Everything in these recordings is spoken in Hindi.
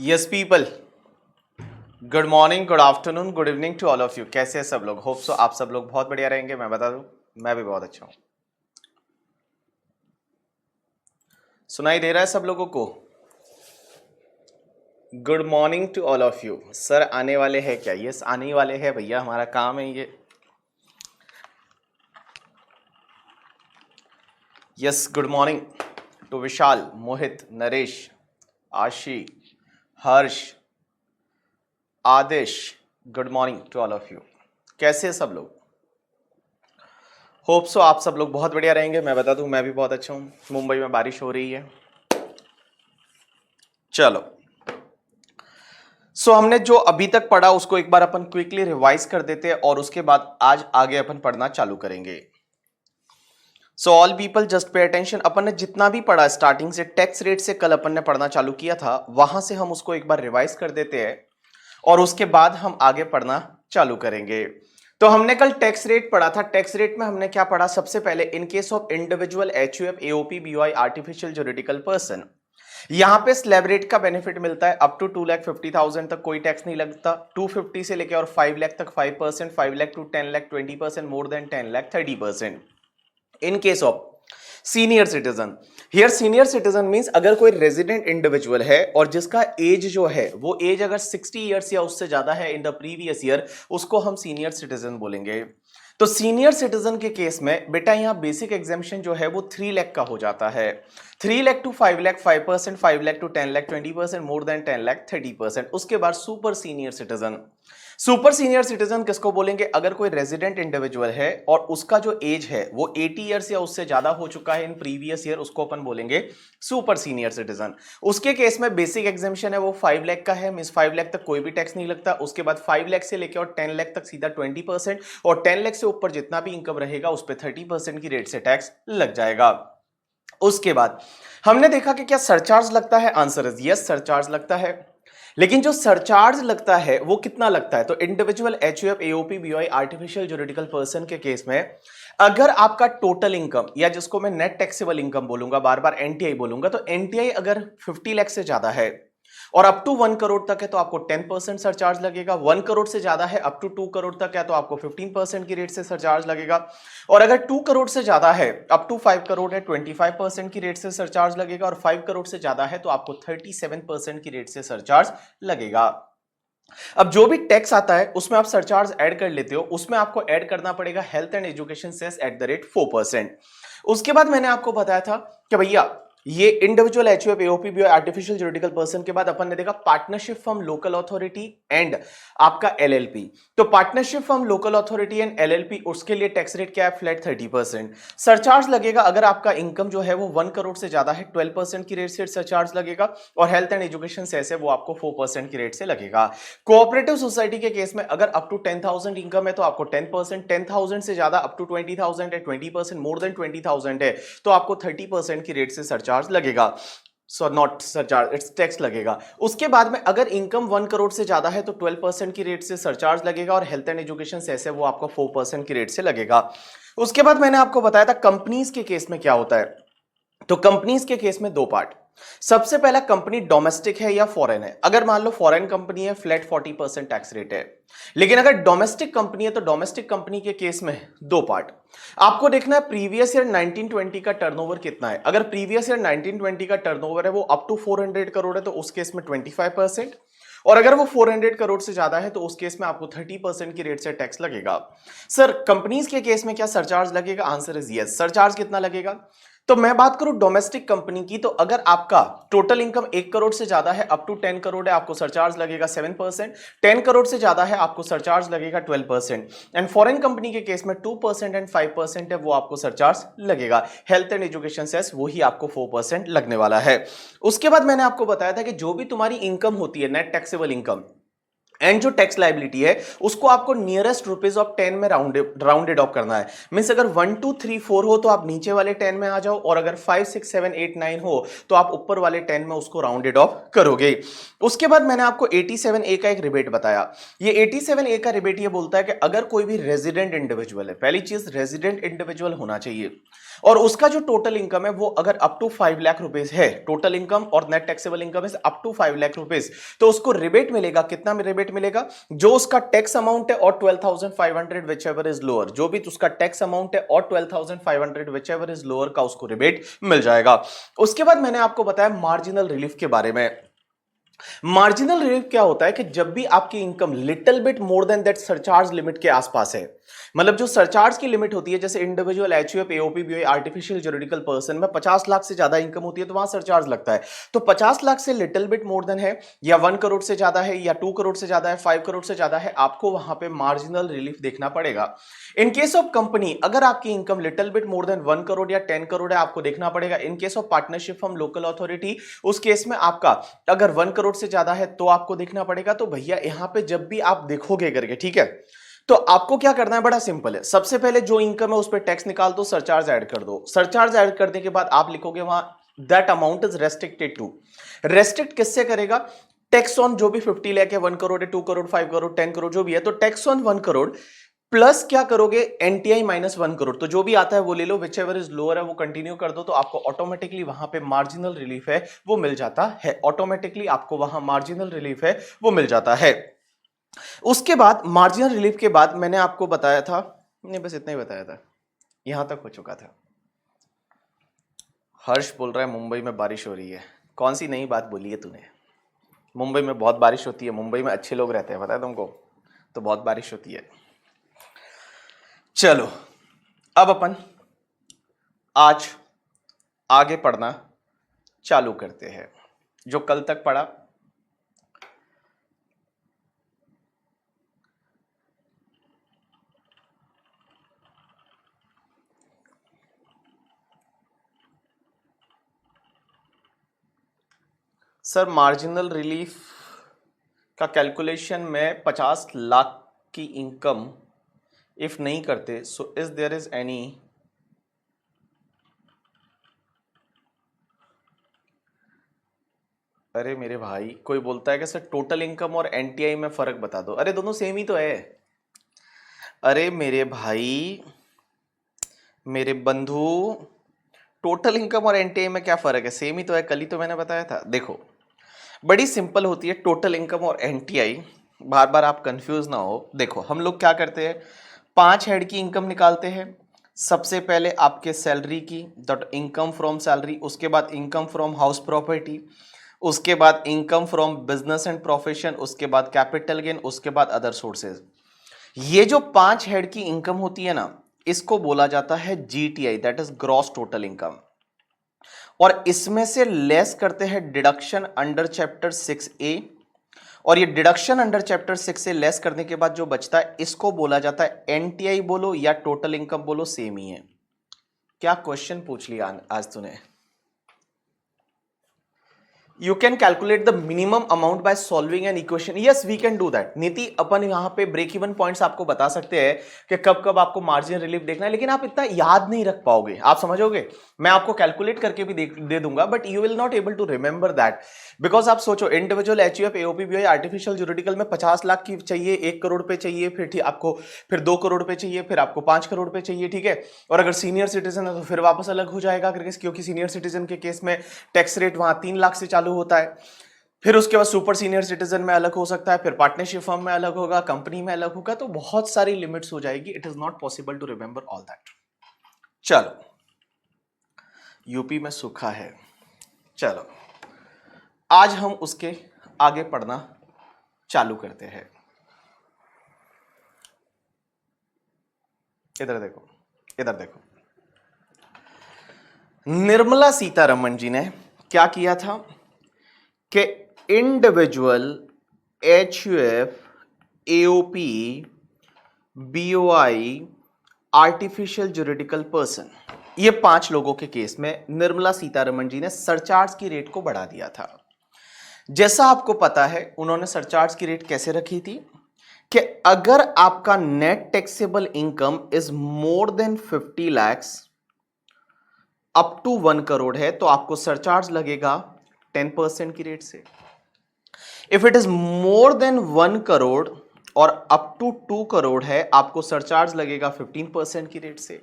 Yes people, good morning, good afternoon, good evening to all of you. कैसे हैं सब लोग? होप सो आप सब लोग बहुत बढ़िया रहेंगे। मैं बता दूं, मैं भी बहुत अच्छा हूं। सुनाई दे रहा है सब लोगों को? Good morning to all of you. Sir आने वाले हैं क्या? यस आने ही वाले हैं भैया, हमारा काम है ये। Yes, good morning to Vishal, Mohit, Naresh, Aashi, Harsh, Aadesh. Good morning to all of you. कैसे हैं सब लोग? होप सो आप सब लोग बहुत बढ़िया रहेंगे। मैं बता दूं, मैं भी बहुत अच्छा हूं। मुंबई में बारिश हो रही है। चलो, हमने जो अभी तक पढ़ा उसको एक बार अपन क्विकली रिवाइज कर देते हैं और उसके बाद आज आगे अपन पढ़ना चालू करेंगे। All people just pay attention. अपन ने जितना भी पढ़ा स्टार्टिंग से, टैक्स रेट से कल अपन ने पढ़ना चालू किया था, वहां से हम उसको एक बार रिवाइज कर देते हैं और उसके बाद हम आगे पढ़ना चालू करेंगे। तो हमने कल टैक्स रेट पढ़ा था। टैक्स रेट में हमने क्या पढ़ा? सबसे पहले, इन case of individual, HUF, AOP, BOI, artificial juridical person, यहां पे स्लैब रेट का बेनिफिट मिलता है अप टू 2,50,000 तक कोई टैक्स नहीं लगता। 250 से लेके और 5 लाख तक 5%, 5 lakh to 10 lakh 20%, more than 10 lakh 30%। In case of senior citizen, here senior citizen means अगर कोई रेजिडेंट इंडिविजुअल है और जिसका एज जो है वो एज अगर 60 ईयर्स या उससे ज्यादा है इन द प्रीवियस ईयर, उसको हम सीनियर सिटीजन बोलेंगे। तो सीनियर सिटीजन के केस में बेटा यहां बेसिक एग्जामिशन जो है वो 3 लाख का हो जाता है। 3 lakh to 5 lakh 5%, 5 lakh to 10 lakh 20%, more than 10 lakh 30%। उसके बाद super senior citizen. Super senior citizen किसको बोलेंगे? अगर कोई रेजिडेंट इंडिविजुअल है और उसका जो एज है वो 80 ईयर्स या उससे ज्यादा हो चुका है इन प्रीवियस ईयर, उसको अपन बोलेंगे सुपर सीनियर सिटीजन। उसके केस में बेसिक एग्जामिशन है वो 5 लाख का है, मींस 5 लाख तक कोई भी टैक्स नहीं लगता। उसके बाद 5 लाख से लेकर और 10 लाख तक सीधा 20%, और 10 लाख से ऊपर जितना भी इनकम रहेगा उस पर 30% की रेट से टैक्स लग जाएगा। उसके बाद हमने देखा कि क्या सरचार्ज लगता है? आंसर इज यस, सरचार्ज लगता है। लेकिन जो सरचार्ज लगता है वो कितना लगता है? तो individual, HUF, AOP, BOI, artificial juridical person के केस में अगर आपका टोटल इनकम, या जिसको मैं नेट टैक्सेबल इनकम बोलूंगा, बार बार एनटीआई बोलूंगा, तो एनटीआई अगर 50 लाख से ज्यादा है और अप टू 1 करोड़ तक है तो आपको 10% सरचार्ज लगेगा। 1 करोड़ से ज्यादा है, अप टू 2 करोड़ तक है तो आपको 15% की रेट से सरचार्ज लगेगा। और अगर 2 करोड़ से ज्यादा है, अप टू 5 करोड़ है, 25% की रेट से सरचार्ज लगेगा। और 5 करोड़ से ज्यादा है तो आपको 37% की रेट से सरचार्ज लगेगा। अब जो भी टैक्स आता है उसमें आप सरचार्ज ऐड कर लेते हो, उसमें आपको ऐड करना पड़ेगा health and education cess at the rate 4%। उसके बाद मैंने आपको बताया था कि भैया ये individual, HUF, AOP, BOI, artificial juridical person के बाद अपन ने देखा partnership form, local authority and आपका एलएलपी। तो partnership form, local authority and LLP, उसके लिए टैक्स रेट क्या है? फ्लैट 30%। सरचार्ज लगेगा अगर आपका इनकम जो है वो 1 करोड़ से ज्यादा है, 12% की रेट से सरचार्ज लगेगा। और हेल्थ एंड एजुकेशन सेस है वो आपको 4% की रेट से लगेगा। कोऑपरेटिव सोसाइटी के केस में अगर अप टू 10,000 इनकम है तो आपको 10%, 10,000 से ज्यादा अप टू 20,000 है 20%, मोर देन 20,000 है तो आपको 30% की रेट से सरचार्ज लगेगा। So not surcharge, it's tax लगेगा। उसके बाद में अगर इनकम 1 करोड़ से ज्यादा है तो 12% की रेट से सरचार्ज लगेगा। और हेल्थ एंड एजुकेशन सेस है वो आपको 4% की रेट से लगेगा। उसके बाद मैंने आपको बताया था कंपनीज के केस में क्या होता है। तो कंपनीज के केस में दो पार्ट। सबसे पहला, कंपनी डोमेस्टिक है या फॉरेन है। अगर मान लो फॉरेन कंपनी है, फ्लैट 40% टैक्स रेट है। लेकिन अगर डोमेस्टिक कंपनी है तो डोमेस्टिक कंपनी के केस में दो पार्ट। आपको देखना है प्रीवियस ईयर 1920 का टर्नओवर कितना है। अगर प्रीवियस ईयर 1920 का टर्नओवर है वो अप टू 400 करोड़ है तो उस केस में 25%, और अगर वो 400 करोड़ से ज्यादा है तो उस केस में आपको 30% की रेट से टैक्स लगेगा। सर कंपनीज के केस में क्या सरचार्ज लगेगा? Answer is yes. सरचार्ज कितना लगेगा? तो मैं बात करूं डोमेस्टिक कंपनी की, तो अगर आपका टोटल इनकम 1 करोड़ से ज्यादा है, अप टू 10 करोड़ है, आपको सरचार्ज लगेगा 7%। 10 करोड़ से ज्यादा है आपको सरचार्ज लगेगा 12%। एंड फॉरेन कंपनी के केस में 2% एंड 5% है वो आपको सरचार्ज लगेगा। हेल्थ एंड एजुकेशन सेस वही आपको 4% लगने वाला है। उसके बाद मैंने आपको बताया था कि जो भी तुम्हारी इनकम होती है, नेट टैक्सेबल इनकम, एंड जो टैक्स लाइबिलिटी है उसको आपको नियरेस्ट रुपीज ऑफ 10 में राउंडेड ऑफ करना है। मींस अगर 1 2 3 4 हो तो आप नीचे वाले 10 में आ जाओ, और अगर 5 6 7 8 9 हो तो आप ऊपर वाले 10 में उसको राउंडेड ऑफ करोगे। उसके बाद मैंने आपको 87A का एक रिबेट बताया। ये 87A का रिबेट ये बोलता है कि अगर कोई भी रेजिडेंट इंडिविजुअल है, पहली चीज रेजिडेंट इंडिविजुअल होना चाहिए, और उसका जो टोटल इनकम है वो अगर अप टू 5 लाख रुपीस है, टोटल इनकम और नेट टैक्सेबल इनकम है अप टू 5 लाख रुपीस, तो उसको रिबेट मिलेगा। कितना में रिबेट मिलेगा? जो उसका टैक्स अमाउंट है और 12,500 विच एवर इज लोअर, जो भी उसका टैक्स अमाउंट है और 12,500 विच एवर इज लोअर का उसको रिबेट मिल जाएगा। उसके बाद मैंने आपको बताया मार्जिनल रिलीफ के बारे में। मार्जिनल रिलीफ क्या होता है कि जब भी आपकी income little bit more than that surcharge limit के आसपास है, मतलब जो सरचार्ज की लिमिट होती है, जैसे individual, HUF, AOP, BOA, artificial juridical person में 50 लाख से ज्यादा इनकम होती है तो वहां सरचार्ज लगता है। तो 50 लाख से लिटिल बिट मोर देन है, या 1 करोड़ से ज्यादा है, या 2 करोड़ से ज्यादा है, 5 करोड़ से ज्यादा है, आपको वहां पे मार्जिनल रिलीफ देखना पड़ेगा। इन केस ऑफ कंपनी, अगर आपकी income little bit more than 1 crore या 10 करोड़ है, आपको देखना पड़ेगा। इन case of partnership from local authority, उस केस में आपका अगर 1 करोड़ से ज्यादा है तो आपको देखना पड़ेगा। तो भैया यहां पे जब भी आप देखोगे करके, ठीक है, तो आपको क्या करना है, बड़ा सिंपल है। सबसे पहले जो इनकम है उस पर टैक्स निकाल दो, सरचार्ज ऐड कर दो। सरचार्ज ऐड करने के बाद आप लिखोगे वहां that amount is restricted to, restrict किससे करेगा? टैक्स ऑन जो भी 50 लाख है, 1 करोड़ है, 2 करोड़, 5 करोड़, 10 करोड़ जो भी है, तो टैक्स ऑन 1 करोड़ प्लस क्या करोगे, एनटीआई माइनस 1 करोड़, तो जो भी आता है वो ले लो, विच एवर इज लोअर है वो कंटिन्यू कर दो, तो आपको ऑटोमेटिकली वहां पे मार्जिनल रिलीफ है वो मिल जाता है। ऑटोमेटिकली आपको वहां मार्जिनल रिलीफ है वो मिल जाता है। उसके बाद मार्जिनल रिलीफ के बाद मैंने आपको बताया था, नहीं बस इतना ही बताया था, यहां तक हो चुका था। हर्ष बोल रहा है मुंबई में बारिश हो रही है। कौन सी नई बात बोली है तूने? मुंबई में बहुत बारिश होती है, मुंबई में अच्छे लोग रहते हैं, पता है तुमको, तो बहुत बारिश होती है। चलो अब अपन आज आगे पढ़ना चालू करते हैं। जो कल तक पढ़ा, सर मार्जिनल रिलीफ का कैलकुलेशन में 50 लाख की इनकम इफ नहीं करते, so is there is any, अरे मेरे भाई कोई बोलता है कि सर टोटल इनकम और एनटीआई में फर्क बता दो। अरे दोनों सेम ही तो है। अरे मेरे भाई, मेरे बंधु, टोटल इनकम और एनटीआई में क्या फर्क है? सेम ही तो है, कल ही तो मैंने बताया था। देखो बड़ी सिंपल होती है टोटल इनकम और एनटीआई, बार बार आप कंफ्यूज ना हो। देखो हम लोग क्या करते हैं, 5 हेड की इनकम निकालते हैं। सबसे पहले आपके सैलरी की, दैट इनकम फ्रॉम सैलरी, उसके बाद इनकम फ्रॉम हाउस प्रॉपर्टी, उसके बाद income from business and profession, उसके बाद कैपिटल गेन, उसके बाद अदर सोर्सेज। ये जो 5 हेड की इनकम होती है ना, इसको बोला जाता है GTI, that is gross total income. और इसमें से लेस करते हैं डिडक्शन अंडर चैप्टर 6A, और ये डिडक्शन अंडर चैप्टर 6 से लेस करने के बाद जो बचता है इसको बोला जाता है एनटीआई बोलो या टोटल इनकम बोलो, सेम ही है। क्या क्वेश्चन पूछ लिया आज तूने? You can calculate the minimum amount by solving an equation. Yes, we can do that. नीति अपन यहाँ पे ब्रेक इवन पॉइंट्स आपको बता सकते हैं कि कब कब आपको मार्जिन रिलीफ देखना है, लेकिन आप इतना याद नहीं रख पाओगे। आप समझोगे, मैं आपको कैलकुलेट करके भी दे दूंगा, but you will not able to remember that, because आप सोचो individual, HUF, AOP, BOA, artificial juridical में 50 लाख की चाहिए, 1 करोड़ पे चाहिए, फिर आपको फिर 2 करोड़ पे चाहिए, फिर आपको 5 करोड़ पे चाहिए, ठीक है। और अगर सीनियर सिटीजन है तो फिर वापस अलग हो जाएगा, क्योंकि सीनियर सिटीजन के केस में टैक्स रेट वहां 3 लाख से चालू होता है। फिर उसके बाद सुपर सीनियर सिटीजन में अलग हो सकता है, फिर पार्टनरशिप फर्म में अलग होगा, कंपनी में अलग होगा, तो बहुत सारी लिमिट्स हो जाएगी। It is not possible to remember all that. चलो यूपी में सूखा है, चलो आज हम उसके आगे पढ़ना चालू करते हैं। इधर देखो, इधर देखो, निर्मला सीतारमण जी ने क्या किया था कि individual, HUF, AOP, BOI, artificial juridical person, ये 5 लोगों के केस में निर्मला सीतारमण जी ने सरचार्ज की रेट को बढ़ा दिया था। जैसा आपको पता है उन्होंने सरचार्ज की रेट कैसे रखी थी कि अगर आपका net taxable income is more than 50 lakhs up to 1 crore है तो आपको सरचार्ज लगेगा 10% की रेट से। If it is more than 1 crore और अप टू 2 करोड़ है आपको सरचार्ज लगेगा 15% की रेट से।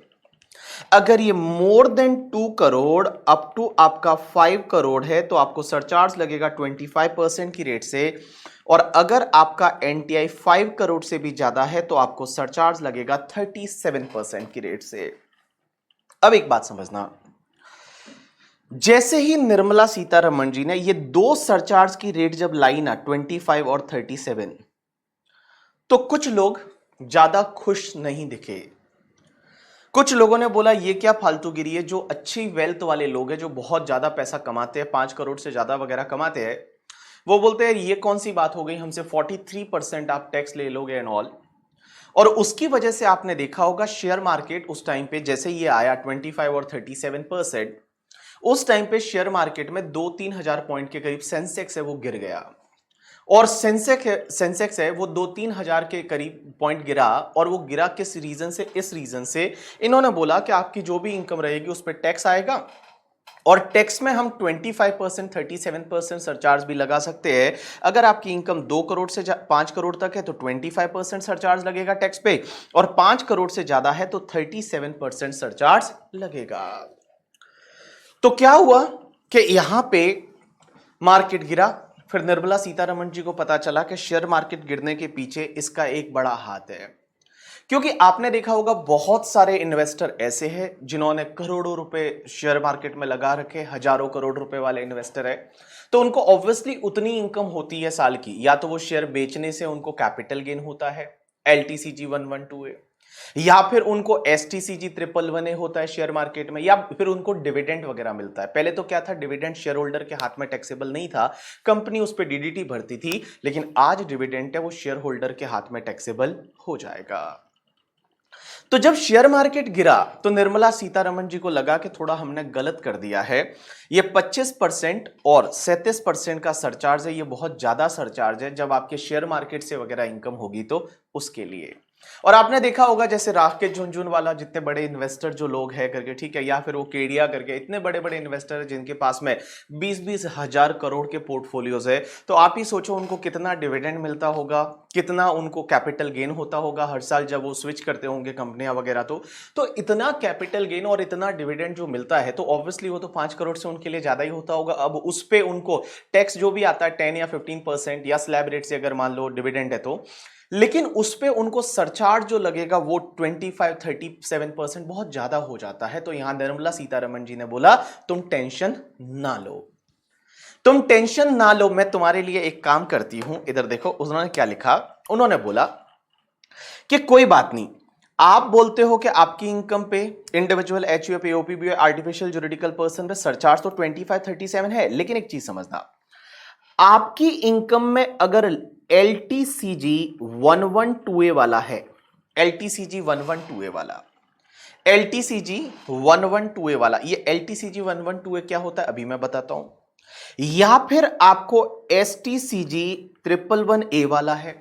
अगर ये more than 2 crore up to आपका 5 करोड़ है तो आपको सरचार्ज लगेगा 25% की रेट से। और अगर आपका एनटीआई 5 करोड़ से भी ज्यादा है तो आपको सरचार्ज लगेगा 37% की रेट से। अब एक बात समझना, जैसे ही निर्मला सीतारमण जी ने ये दो सरचार्ज की रेट जब लाई ना 25 और 37, तो कुछ लोग ज्यादा खुश नहीं दिखे। कुछ लोगों ने बोला ये क्या फालतूगिरी है, जो अच्छी वेल्थ वाले लोग हैं जो बहुत ज्यादा पैसा कमाते हैं 5 करोड़ से ज्यादा वगैरह कमाते हैं, वो बोलते हैं ये कौन सी बात हो गई, हमसे 43% आप टैक्स ले लोगे एंड ऑल। और उसकी वजह से आपने देखा होगा शेयर मार्केट उस टाइम पे जैसे ये आया 25 और 37%, उस टाइम पे शेयर मार्केट में 2-3 हजार पॉइंट के करीब सेंसेक्स है वो गिर गया। और सेंसेक्स है वो 2-3 हजार के करीब पॉइंट गिरा। और वो गिरा किस रीजन से? इस रीजन से इन्होंने बोला कि आपकी जो भी इनकम रहेगी उस पर टैक्स आएगा और टैक्स में हम 25% 37% सरचार्ज भी लगा सकते हैं। अगर आपकी इनकम 2 करोड़ से 5 करोड़ तक है तो 25% सरचार्ज लगेगा टैक्स पे, और 5 करोड़ से ज्यादा है तो 37% सरचार्ज लगेगा। तो क्या हुआ कि यहां पे मार्केट गिरा। फिर निर्मला सीतारमण जी को पता चला कि शेयर मार्केट गिरने के पीछे इसका एक बड़ा हाथ है, क्योंकि आपने देखा होगा बहुत सारे इन्वेस्टर ऐसे हैं जिन्होंने करोड़ों रुपए शेयर मार्केट में लगा रखे, हजारों करोड़ रुपए वाले इन्वेस्टर है। तो उनको ऑब्वियसली उतनी इनकम होती है साल की, या तो वो शेयर बेचने से उनको कैपिटल गेन होता है LTCG 112A, या फिर उनको STCG 111A होता है शेयर मार्केट में, या फिर उनको डिविडेंड वगैरह मिलता है। पहले तो क्या था, डिविडेंड शेयर होल्डर के हाथ में टैक्सेबल नहीं था, कंपनी उस पर DDT भरती थी, लेकिन आज डिविडेंड है वो शेयर होल्डर के हाथ में टैक्सेबल हो जाएगा। तो जब शेयर मार्केट गिरा तो निर्मला सीतारमण जी को लगा कि थोड़ा हमने गलत कर दिया है, ये 25% और 37% का सरचार्ज है, ये बहुत ज्यादा सरचार्ज है जब आपके शेयर मार्केट से वगैरह इनकम होगी तो उसके लिए। और आपने देखा होगा जैसे राकेश झुनझुनवाला, जितने बड़े इन्वेस्टर जो लोग हैं करके, ठीक है, या फिर वो केडिया करके, इतने बड़े बड़े इन्वेस्टर हैं जिनके पास में 20-20 हजार करोड़ के पोर्टफोलियोज है। तो आप ही सोचो उनको कितना डिविडेंड मिलता होगा, कितना उनको कैपिटल गेन होता होगा हर साल जब वो स्विच करते होंगे कंपनियां वगैरह। तो इतना कैपिटल गेन और इतना डिविडेंड जो मिलता है तो ऑब्वियसली वो तो 5 करोड़ से उनके लिए ज्यादा ही होता होगा। अब उस पे उनको टैक्स जो भी आता है 10 या 15% या स्लैब रेट से अगर मान लो डिविडेंड है तो, लेकिन उस पे उनको सरचार्ज जो लगेगा वो 25-37% बहुत ज्यादा हो जाता है। तो यहां निर्मला सीतारमण जी ने बोला तुम टेंशन ना लो, तुम टेंशन ना लो, मैं तुम्हारे लिए एक काम करती हूं। इधर देखो उन्होंने क्या लिखा, उन्होंने बोला कि कोई बात नहीं, आप बोलते हो कि आपकी इनकम पे individual HUF OPB artificial juridical person पे सरचार्ज तो 25-37 है, लेकिन एक चीज समझना, आपकी इनकम में अगर LTCG 112A वाला है, LTCG 112A वाला, LTCG 112A वाला, ये LTCG 112A क्या होता है अभी मैं बताता हूं, या फिर आपको STCG 111A वाला है,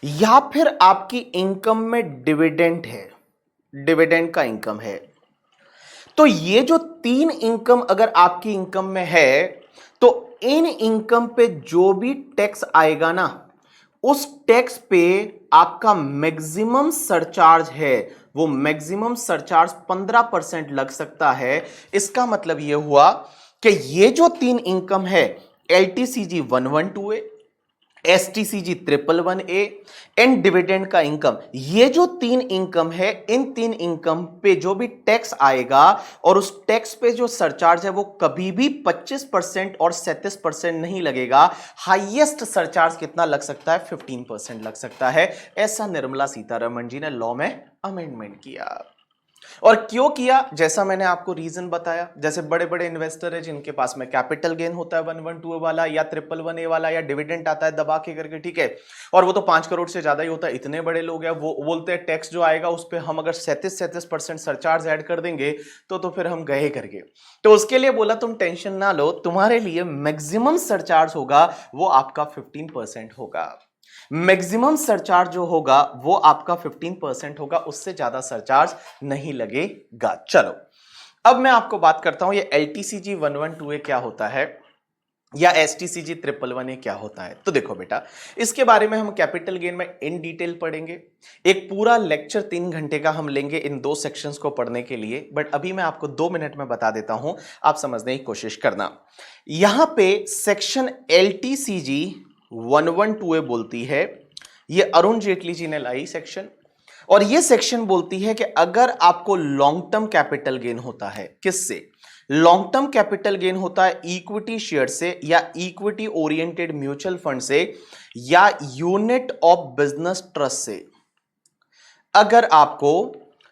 या फिर आपकी इनकम में डिविडेंड है, डिविडेंड का इनकम है। तो ये जो 3 इनकम अगर आपकी इनकम में है तो इन इनकम पे जो भी टैक्स आएगा ना, उस टैक्स पे आपका मैक्सिमम सरचार्ज है वो मैक्सिमम सरचार्ज 15% लग सकता है। इसका मतलब ये हुआ कि ये जो 3 इनकम है, LTCG 112A, STCG 111A and dividend का इनकम, ये जो 3 इनकम है, इन 3 इनकम पे जो भी टैक्स आएगा और उस टैक्स पे जो सरचार्ज है वो कभी भी 25% और 37% नहीं लगेगा। हाईएस्ट सरचार्ज कितना लग सकता है? 15% लग सकता है। ऐसा निर्मला सीतारमण जी ने लॉ में अमेंडमेंट किया। और क्यों किया, जैसा मैंने आपको रीजन बताया, जैसे बड़े बड़े इन्वेस्टर है जिनके पास में कैपिटल गेन होता है 112 वाला या 111A वाला, या डिविडेंड आता है दबा के करके, ठीक है, और वो तो 5 करोड़ से ज्यादा ही होता है, इतने बड़े लोग हैं, वो बोलते हैं टैक्स जो आएगा उस पर हम अगर 37% सरचार्ज ऐड कर देंगे तो फिर हम गए करके। तो उसके लिए बोला तुम टेंशन ना लो, तुम्हारे लिए मैक्सिमम सरचार्ज होगा वो आपका 15% होगा। मैक्सिमम सरचार्ज जो होगा वो आपका 15% होगा, उससे ज्यादा सरचार्ज नहीं लगेगा। चलो अब मैं आपको बात करता हूं ये LTCG 112A क्या होता है या STCG 111A क्या होता है। तो देखो बेटा, इसके बारे में हम कैपिटल गेन में इन डिटेल पढ़ेंगे, एक पूरा लेक्चर 3 घंटे का हम लेंगे इन दो सेक्शंस को पढ़ने के लिए, बट अभी मैं आपको 2 मिनट में बता देता हूं, आप समझने की कोशिश करना। यहां पे सेक्शन LTCG 112A बोलती है, ये अरुण जेटली जी ने लाई सेक्शन, और ये सेक्शन बोलती है कि अगर आपको लॉन्ग टर्म कैपिटल गेन होता है, किससे? लॉन्ग टर्म कैपिटल गेन होता है इक्विटी शेयर से या इक्विटी ओरिएंटेड म्यूचुअल फंड से या यूनिट ऑफ बिजनेस ट्रस्ट से। अगर आपको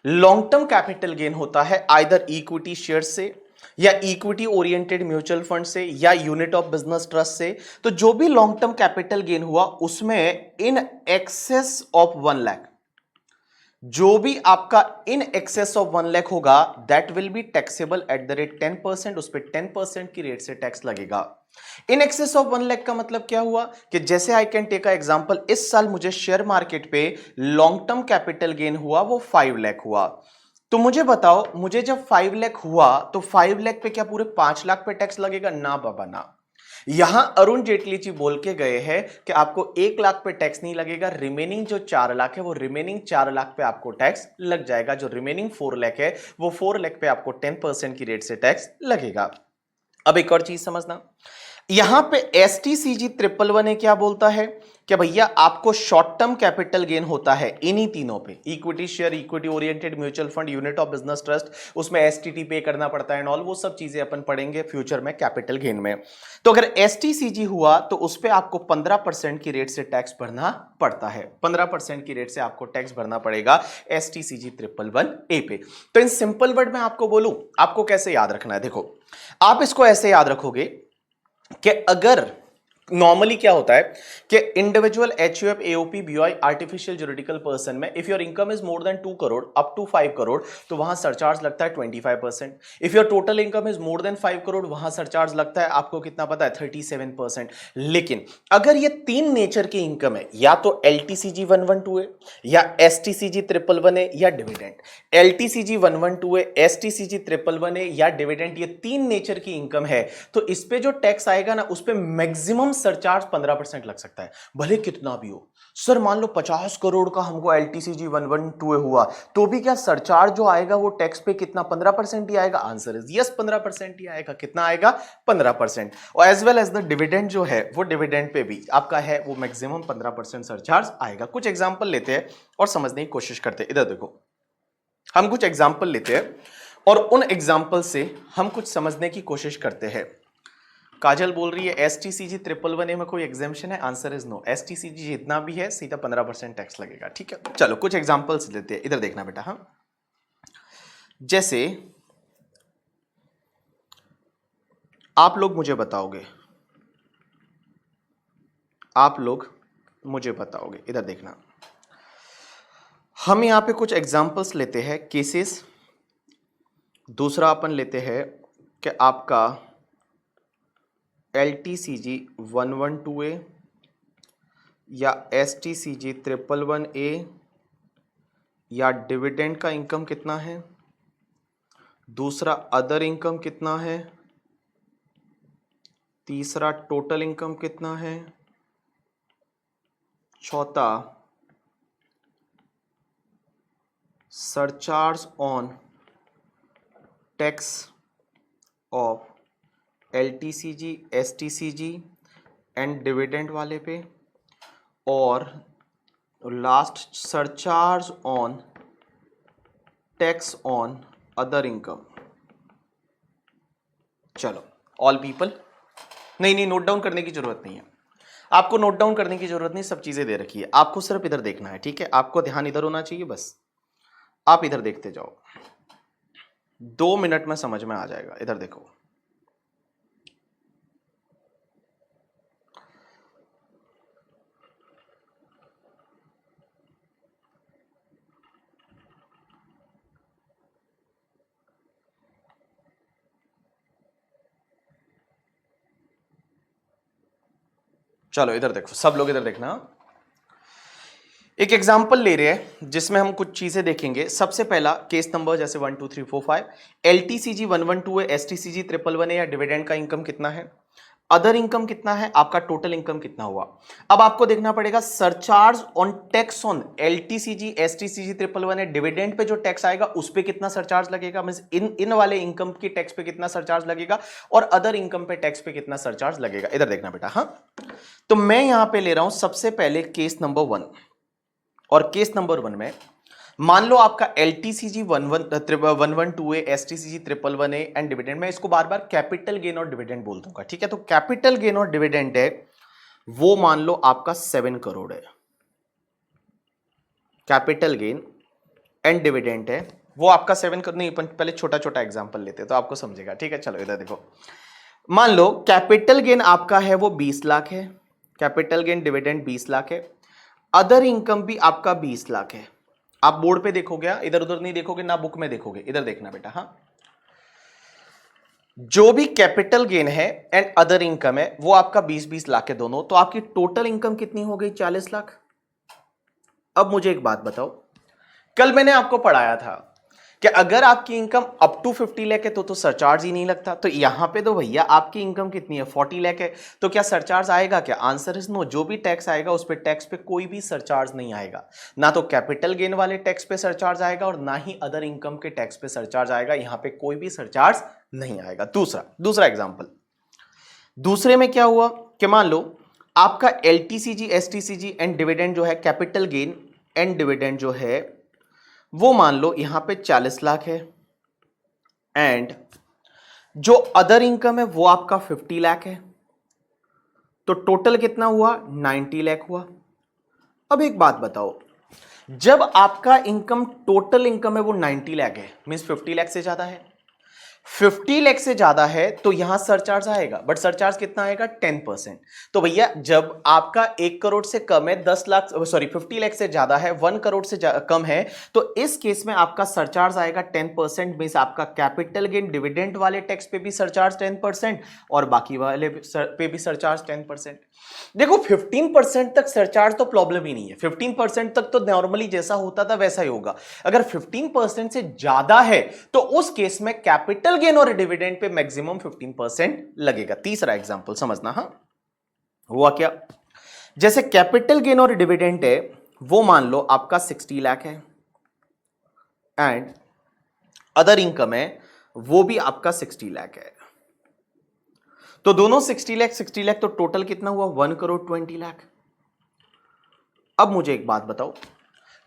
लॉन्ग टर्म कैपिटल गेन होता है आइदर इक्विटी शेयर से या इक्विटी ओरिएंटेड म्यूचुअल फंड से या यूनिट ऑफ बिजनेस ट्रस्ट से, तो जो भी लॉन्ग टर्म कैपिटल गेन हुआ उसमें इन एक्सेस ऑफ 1 लाख, जो भी आपका इन एक्सेस ऑफ 1 लाख होगा that will be taxable at the rate 10%, उस पर 10% की रेट से टैक्स लगेगा। इन एक्सेस ऑफ 1 लाख का मतलब क्या हुआ कि जैसे I can take a example, इस साल मुझे शेयर मार्केट पे लॉन्ग टर्म कैपिटल गेन हुआ वो 5 लाख हुआ, तो मुझे बताओ, मुझे जब 5 लाख हुआ तो 5 लाख पे क्या पूरे 5 लाख पे टैक्स लगेगा? ना बाबा ना। यहां अरुण जेटली जी बोल के गए हैं कि आपको 1 लाख पे टैक्स नहीं लगेगा, रिमेनिंग जो 4 लाख है वो रिमेनिंग 4 लाख पे आपको टैक्स लग जाएगा, जो रिमेनिंग 4 लाख है वो 4 लाख पे आपको 10% की रेट से टैक्स लगेगा। अब एक और चीज समझना, यहां पे STCG 111A क्या बोलता है कि भैया आपको शॉर्ट टर्म कैपिटल गेन होता है इन्हीं तीनों पे, equity share, equity oriented mutual fund, unit of business trust, उसमें STT पे करना पड़ता है एंड ऑल, वो सब चीजें अपन पढ़ेंगे फ्यूचर में कैपिटल गेन में। तो अगर STCG हुआ तो उस पर आपको 15% की रेट से टैक्स भरना पड़ता है, 15% की रेट से आपको टैक्स भरना पड़ेगा STCG 111A पे। तो इन सिंपल वर्ड में आपको बोलूं, आपको कैसे याद रखना है, देखो आप इसको ऐसे याद रखोगे कि अगर नॉर्मली क्या होता है कि individual HUF AOP BOI artificial juridical person में if your income is more than 2 crore up to 5 crore तो वहां सरचार्ज लगता है 25%। If your total income is more than 5 crore वहां सरचार्ज लगता है आपको कितना पता है? 37%। लेकिन अगर ये तीन नेचर की इनकम है, या तो LTCG 112A या STCG 111A या dividend, LTCG 112A STCG 111A या डिविडेंड, ये तीन नेचर की इनकम है, तो इस पे जो टैक्स आएगा ना उस पे मैक्सिमम सरचार्ज 15% लग सकता है, भले कितना भी हो। सर मान लो 50 करोड़ का हमको LTCG 112A हुआ तो भी क्या सरचार्ज जो आएगा वो टैक्स पे कितना 15% ही आएगा? आंसर इज यस, 15% ही आएगा। कितना आएगा? 15%। और as well as the dividend जो है वो डिविडेंड पे भी आपका है वो मैक्सिमम 15% सरचार्ज आएगा। कुछ एग्जांपल लेते हैं और समझने की कोशिश करते हैं। इधर देखो, हम कुछ एग्जांपल लेते हैं और उन एग्जांपल से हम कुछ समझने की कोशिश करते हैं। काजल बोल रही है STCG 111A में कोई एग्जेम्पशन है? Answer is no. STCG जितना भी है सीधा 15% टैक्स लगेगा। ठीक है, चलो कुछ एग्जांपल्स लेते हैं। इधर देखना बेटा, हाँ, जैसे आप लोग मुझे बताओगे, इधर देखना, हम यहां पे कुछ एग्जांपल्स लेते हैं, केसेस। दूसरा अपन लेते हैं कि आपका LTCG 112A या STCG 111A या डिविडेंड का इनकम कितना है, दूसरा अदर इनकम कितना है, तीसरा टोटल इनकम कितना है, चौथा surcharge on tax of LTCG STCG and dividend वाले पे, और last surcharge on tax on other income. चलो ऑल पीपल, नहीं नोट डाउन करने की जरूरत नहीं है, आपको नोट डाउन करने की जरूरत नहीं, सब चीजें दे रखी है, आपको सिर्फ इधर देखना है। ठीक है, आपको ध्यान इधर होना चाहिए, बस आप इधर देखते जाओ। 2 मिनट में समझ में आ जाएगा। इधर देखो, चलो इधर देखो, सब लोग इधर देखना। एक एग्जाम्पल ले रहे हैं जिसमें हम कुछ चीजें देखेंगे। सबसे पहला केस नंबर जैसे 1 2 3 4 5, LTCG 112 है, STCG 111 है, या डिविडेंड का इनकम कितना है, अदर इनकम कितना है, आपका टोटल इनकम कितना हुआ। अब आपको देखना पड़ेगा surcharge on tax on LTCG STCG 111 है, डिविडेंड पे जो टैक्स आएगा उस पे कितना सरचार्ज लगेगा, मींस इन वाले इनकम की टैक्स पे कितना सरचार्ज लगेगा, और अदर इनकम पे टैक्स पे कितना सरचार्ज लगेगा। इधर देखना बेटा। हाँ, तो मैं यहां पे ले रहा हूं सबसे पहले केस नंबर 1, और केस नंबर 1 में मान लो आपका LTCG 112 है, STCG 111 है एंड डिविडेंड। मैं इसको बार बार कैपिटल गेन और डिविडेंड बोल दूंगा, ठीक है। तो कैपिटल गेन और डिविडेंड है वो मान लो आपका 7 करोड़ है। कैपिटल गेन एंड डिविडेंड है वो आपका 7 करोड़ नहीं, पहले छोटा छोटा एग्जांपल लेते तो आपको समझेगा, ठीक है। चलो इधर देखो, मान लो कैपिटल गेन आपका है वो 20 लाख है, कैपिटल गेन डिविडेंड 20 लाख है, अदर इनकम भी आपका 20 लाख है। आप बोर्ड पे देखोगे, इधर उधर नहीं देखोगे ना, बुक में देखोगे, इधर देखना बेटा। हाँ, जो भी कैपिटल गेन है एंड अदर इनकम है वो आपका 20-20 लाख है दोनों, तो आपकी टोटल इनकम कितनी हो गई, 40 लाख। अब मुझे एक बात बताओ, कल मैंने आपको पढ़ाया था कि अगर आपकी इनकम अप टू 50 लाख है तो सरचार्ज ही नहीं लगता। तो यहां पे तो भैया आपकी इनकम कितनी है, 40 लाख है, तो क्या सरचार्ज आएगा क्या? Answer is no. जो भी टैक्स आएगा उस पे टैक्स पे कोई भी सरचार्ज नहीं आएगा, ना तो कैपिटल गेन वाले टैक्स पे सरचार्ज आएगा और ना ही अदर इनकम के टैक्स पे सरचार्ज आएगा। यहां पे कोई भी सरचार्ज नहीं आएगा। दूसरा एग्जाम्पल, दूसरे में क्या हुआ कि मान लो आपका LTCG STCG एंड डिविडेंड जो है, कैपिटल गेन एंड डिविडेंड जो है वो मान लो यहां पे 40 लाख है, एंड जो अदर इनकम है वो आपका 50 लाख है, तो टोटल कितना हुआ, 90 लाख हुआ। अब एक बात बताओ, जब आपका इनकम टोटल इनकम है वो 90 लाख है, मींस 50 लाख से ज्यादा है, 50 लाख से ज्यादा है तो यहां सरचार्ज आएगा, बट सरचार्ज कितना आएगा, 10%। तो भैया जब आपका 1 करोड़ से कम है, 10 लाख सॉरी 50 लाख से ज्यादा है, 1 करोड़ से कम है, तो इस केस में आपका सरचार्ज आएगा 10%। मींस आपका कैपिटल गेन डिविडेंड वाले टैक्स पे भी सरचार्ज 10% और बाकी वाले पे भी सरचार्ज 10%। देखो 15% तक सरचार्ज तो प्रॉब्लम ही नहीं है, 15% तक तो नॉर्मली जैसा होता था वैसा ही होगा। अगर 15% से ज्यादा है तो उस केस में कैपिटल गेन और डिविडेंड पे मैक्सिमम 15% लगेगा। तीसरा एग्जांपल समझना। हाँ, हुआ क्या, जैसे कैपिटल गेन और डिविडेंड है वो मान लो आपका 60 लाख है, एंड अदर इनकम है वो भी आपका 60 लाख है, तो दोनों 60 लाख, तो टोटल कितना हुआ, 1 करोड़ 20 लाख। अब मुझे एक बात बताओ,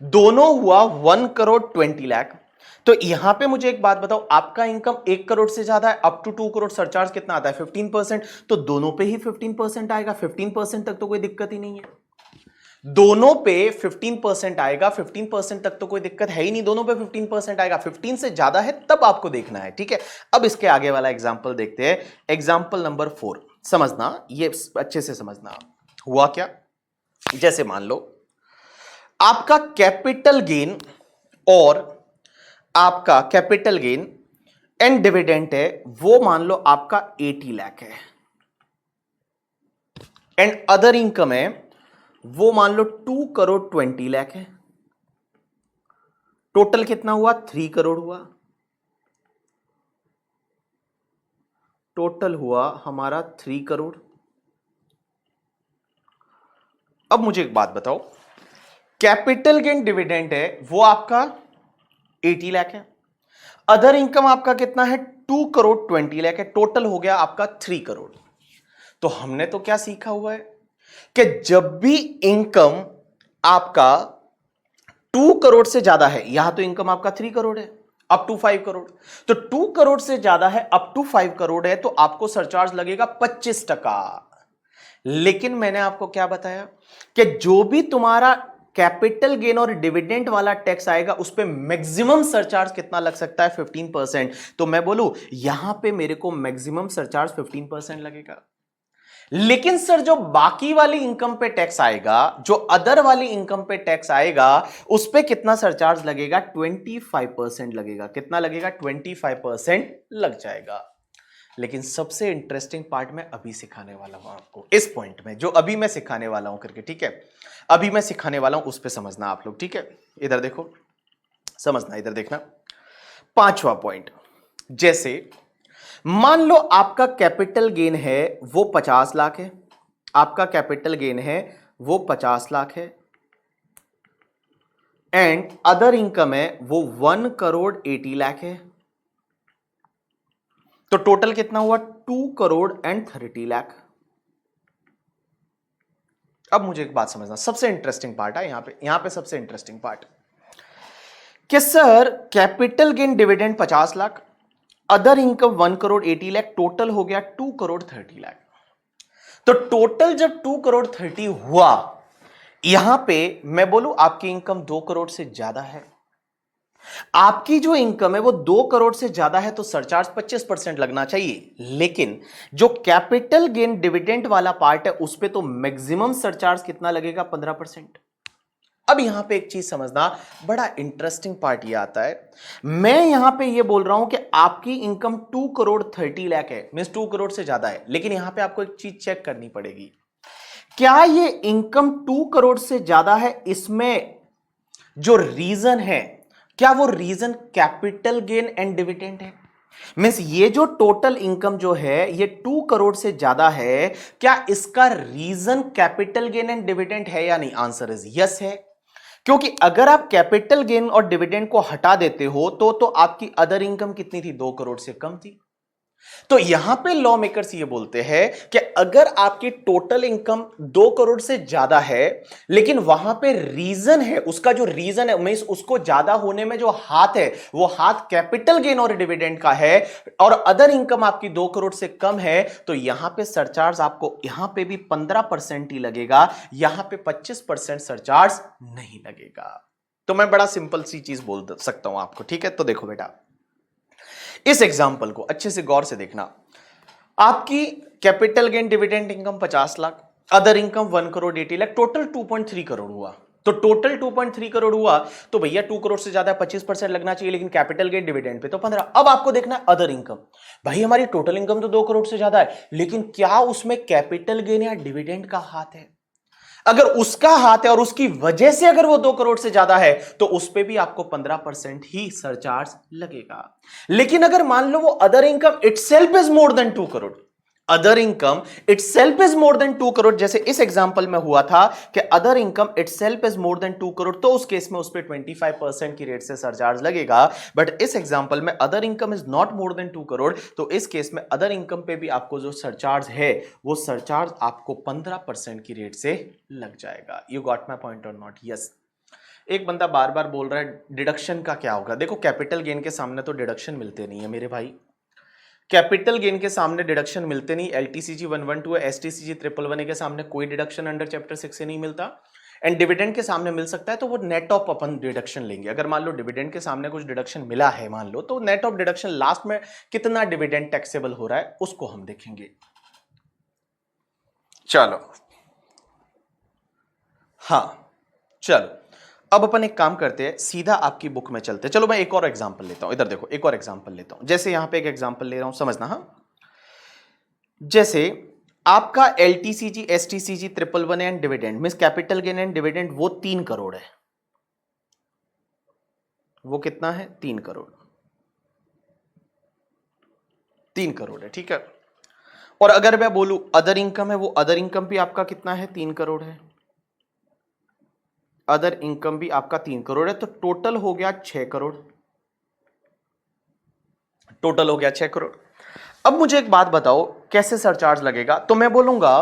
दोनों हुआ 1 करोड़ 20 लाख, तो यहां पे मुझे एक बात बताओ, आपका इनकम 1 करोड़ से ज्यादा है, अप टू 2 करोड़, सरचार्ज कितना आता है, 15%, तो दोनों पे ही 15% आएगा। 15% तक तो कोई दिक्कत ही नहीं है, दोनों पे 15% आएगा, 15% तक तो कोई दिक्कत है ही नहीं, दोनों पे 15% आएगा। 15 से ज्यादा है तब आपको देखना है, ठीक है। अब इसके आगे वाला एग्जांपल देखते हैं, एग्जांपल नंबर 4। समझना, ये अच्छे से समझना। हुआ क्या, जैसे मान लो आपका कैपिटल गेन और आपका कैपिटल गेन एंड डिविडेंड है वो मान लो आपका 80 लाख है, एंड अदर इनकम है वो मान लो 2 करोड़ 20 लाख है, टोटल कितना हुआ, 3 करोड़ हुआ। टोटल हुआ हमारा 3 करोड़। अब मुझे एक बात बताओ, कैपिटल गेन डिविडेंड है वो आपका 80 लाख है, अदर इनकम आपका कितना है, 2 करोड़ 20 लाख है, टोटल हो गया आपका 3 करोड़। तो हमने तो क्या सीखा हुआ है कि जब भी इनकम आपका 2 करोड़ से ज्यादा है, यहां तो इनकम आपका 3 करोड़ है, अप टू 5 करोड़, तो 2 करोड़ से ज्यादा है, अप टू 5 करोड़ है, तो आपको सरचार्ज लगेगा 25%। लेकिन मैंने आपको क्या बताया कि जो भी तुम्हारा कैपिटल गेन और डिविडेंड वाला टैक्स आएगा उस पे मैक्सिमम सरचार्ज कितना लग सकता है 15%। तो मैं बोलूं यहां पे मेरे को मैक्सिमम सरचार्ज 15% लगेगा। लेकिन सर जो बाकी वाली इनकम पे टैक्स आएगा, जो अदर वाली इनकम पे टैक्स आएगा, उस पे कितना सरचार्ज लगेगा? 25% लगेगा। कितना लगेगा? 25% लग जाएगा। लेकिन सबसे इंटरेस्टिंग पार्ट मैं अभी सिखाने वाला हूं आपको, इस पॉइंट में जो अभी मैं सिखाने वाला हूं करके, ठीक है? अभी मैं सिखाने वाला हूं उस पे समझना आप लोग, ठीक है? इधर देखो, समझना, इधर देखना। पांचवा पॉइंट, जैसे मान लो आपका कैपिटल गेन है वो 50 लाख है, आपका कैपिटल गेन है वो 50 लाख है, एंड अदर इनकम है वो 1 करोड़ 80 लाख है। तो टोटल कितना हुआ? 2 करोड़ एंड 30 लाख। अब मुझे एक बात समझना, सबसे इंटरेस्टिंग पार्ट है यहां पे सबसे इंटरेस्टिंग पार्ट कि sir capital gain dividend 50 lakh, other income 1 crore 80 lakh, total हो गया 2 करोड़ 30 लाख। तो टोटल जब 2 करोड़ 30 हुआ, यहां पे मैं बोलूं आपकी इनकम 2 करोड़ से ज्यादा है। आपकी जो इनकम है वो 2 करोड़ से ज्यादा है तो सरचार्ज 25% लगना चाहिए। लेकिन जो कैपिटल गेन डिविडेंड वाला पार्ट है उस पे तो मैक्सिमम सरचार्ज कितना लगेगा? 15%। अब यहां पे एक चीज समझना, बड़ा इंटरेस्टिंग पार्ट ये आता है। मैं यहां पे ये बोल रहा हूं कि आपकी इनकम 2 करोड़ 30 लाख है, मींस 2 करोड़ से ज्यादा है। लेकिन यहां पे आपको एक चीज चेक करनी पड़ेगी, क्या ये इनकम 2 करोड़ से ज्यादा है? इसमें जो रीजन है, क्या वो reason capital gain and dividend है? मींस ये जो टोटल इनकम जो है ये 2 करोड़ से ज्यादा है, क्या इसका reason capital gain and dividend है या नहीं? आंसर इज यस है। क्योंकि अगर आप कैपिटल गेन और डिविडेंड को हटा देते हो तो आपकी अदर इनकम कितनी थी? 2 करोड़ से कम थी। तो यहां पे लॉ मेकर्स ये बोलते हैं कि अगर आपकी टोटल इनकम 2 करोड़ से ज्यादा है, लेकिन वहां पे रीजन है, उसका जो रीजन है मींस उसको ज्यादा होने में जो हाथ है वो हाथ कैपिटल गेन और डिविडेंड का है, और अदर इनकम आपकी 2 करोड़ से कम है, तो यहां पे सरचार्ज आपको यहां पे भी 15% ही लगेगा, यहां पे 25% सरचार्ज नहीं लगेगा। तो मैं बड़ा सिंपल सी चीज बोल सकता हूं आपको, ठीक है? तो देखो बेटा, इस एग्जाम्पल को अच्छे से गौर से देखना। आपकी capital gain dividend income 50 lakh, other income 1 crore 80 lakh, total 2.3 crore हुआ। तो टोटल 2.3 करोड़ हुआ तो भैया 2 करोड़ से ज्यादा 25% लगना चाहिए, लेकिन कैपिटल गेन डिविडेंड पे तो 15। अब आपको देखना है अदर इनकम। भाई हमारी टोटल इनकम तो 2 करोड़ से ज्यादा है, लेकिन क्या उसमें कैपिटल गेन या डिविडेंड का हाथ है? अगर उसका हाथ है और उसकी वजह से अगर वो 2 करोड़ से ज्यादा है तो उस पे भी आपको 15% ही सरचार्ज लगेगा। लेकिन अगर मान लो वो other income itself is more than 2 crore, other income itself is more than 2 crore, जैसे इस एग्जांपल में हुआ था कि other income itself is more than 2 crore, तो उस केस में उस पे 25% की रेट से सरचार्ज लगेगा। बट इस एग्जांपल में other income is not more than 2 crore, तो इस केस में अदर इनकम पे भी आपको जो सरचार्ज है वो सरचार्ज आपको 15% की रेट से लग जाएगा। यू गॉट माई पॉइंट और नॉट? यस। एक बंदा बार बार बोल रहा है डिडक्शन का क्या होगा? देखो कैपिटल गेन के सामने तो डिडक्शन मिलते नहीं है मेरे भाई, कैपिटल गेन के सामने डिडक्शन मिलते नहीं। एलटीसीजी 112 एसटीसीजी 111 के सामने कोई डिडक्शन अंडर चैप्टर 6 से नहीं मिलता। एंड डिविडेंड के सामने मिल सकता है तो वो नेट ऑफ अपन डिडक्शन लेंगे। अगर मान लो डिविडेंड के सामने कुछ डिडक्शन मिला है मान लो, तो नेट ऑफ डिडक्शन लास्ट में कितना डिविडेंड टैक्सेबल हो रहा है उसको हम देखेंगे। चलो, हाँ चलो, अब अपन एक काम करते हैं, सीधा आपकी बुक में चलते हैं। चलो मैं एक और एग्जांपल लेता हूं, इधर देखो एक और एग्जांपल लेता हूं। जैसे यहां पे एक एग्जांपल ले रहा हूं, समझना। हाँ, जैसे आपका LTCG STCG 111 and dividend means capital gain and dividend वो 3 करोड़ है। वो कितना है? 3 करोड़। 3 करोड़ है, ठीक है। और अगर मैं बोलूं अदर इनकम है, वो अदर इनकम भी आपका कितना है? 3 करोड़ है। अदर इनकम भी आपका 3 करोड़ है, तो टोटल हो गया 6 करोड़। टोटल हो गया 6 करोड़। अब मुझे एक बात बताओ कैसे सरचार्ज लगेगा? तो मैं बोलूंगा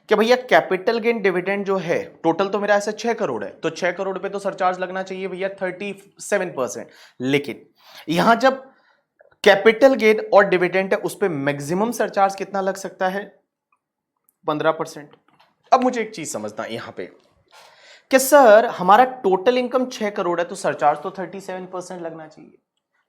कि भैया कैपिटल गेन डिविडेंड जो है टोटल तो मेरा ऐसे 6 करोड़ है, तो 6 करोड़ पे तो सरचार्ज लगना चाहिए भैया 37%। लेकिन यहां जब कैपिटल गेन और डिविडेंड है उस पे मैक्सिमम सरचार्ज कितना लग सकता है? 15%। अब मुझे एक चीज समझना यहां पे, कि सर हमारा टोटल इनकम 6 करोड़ है तो सरचार्ज तो 37% लगना चाहिए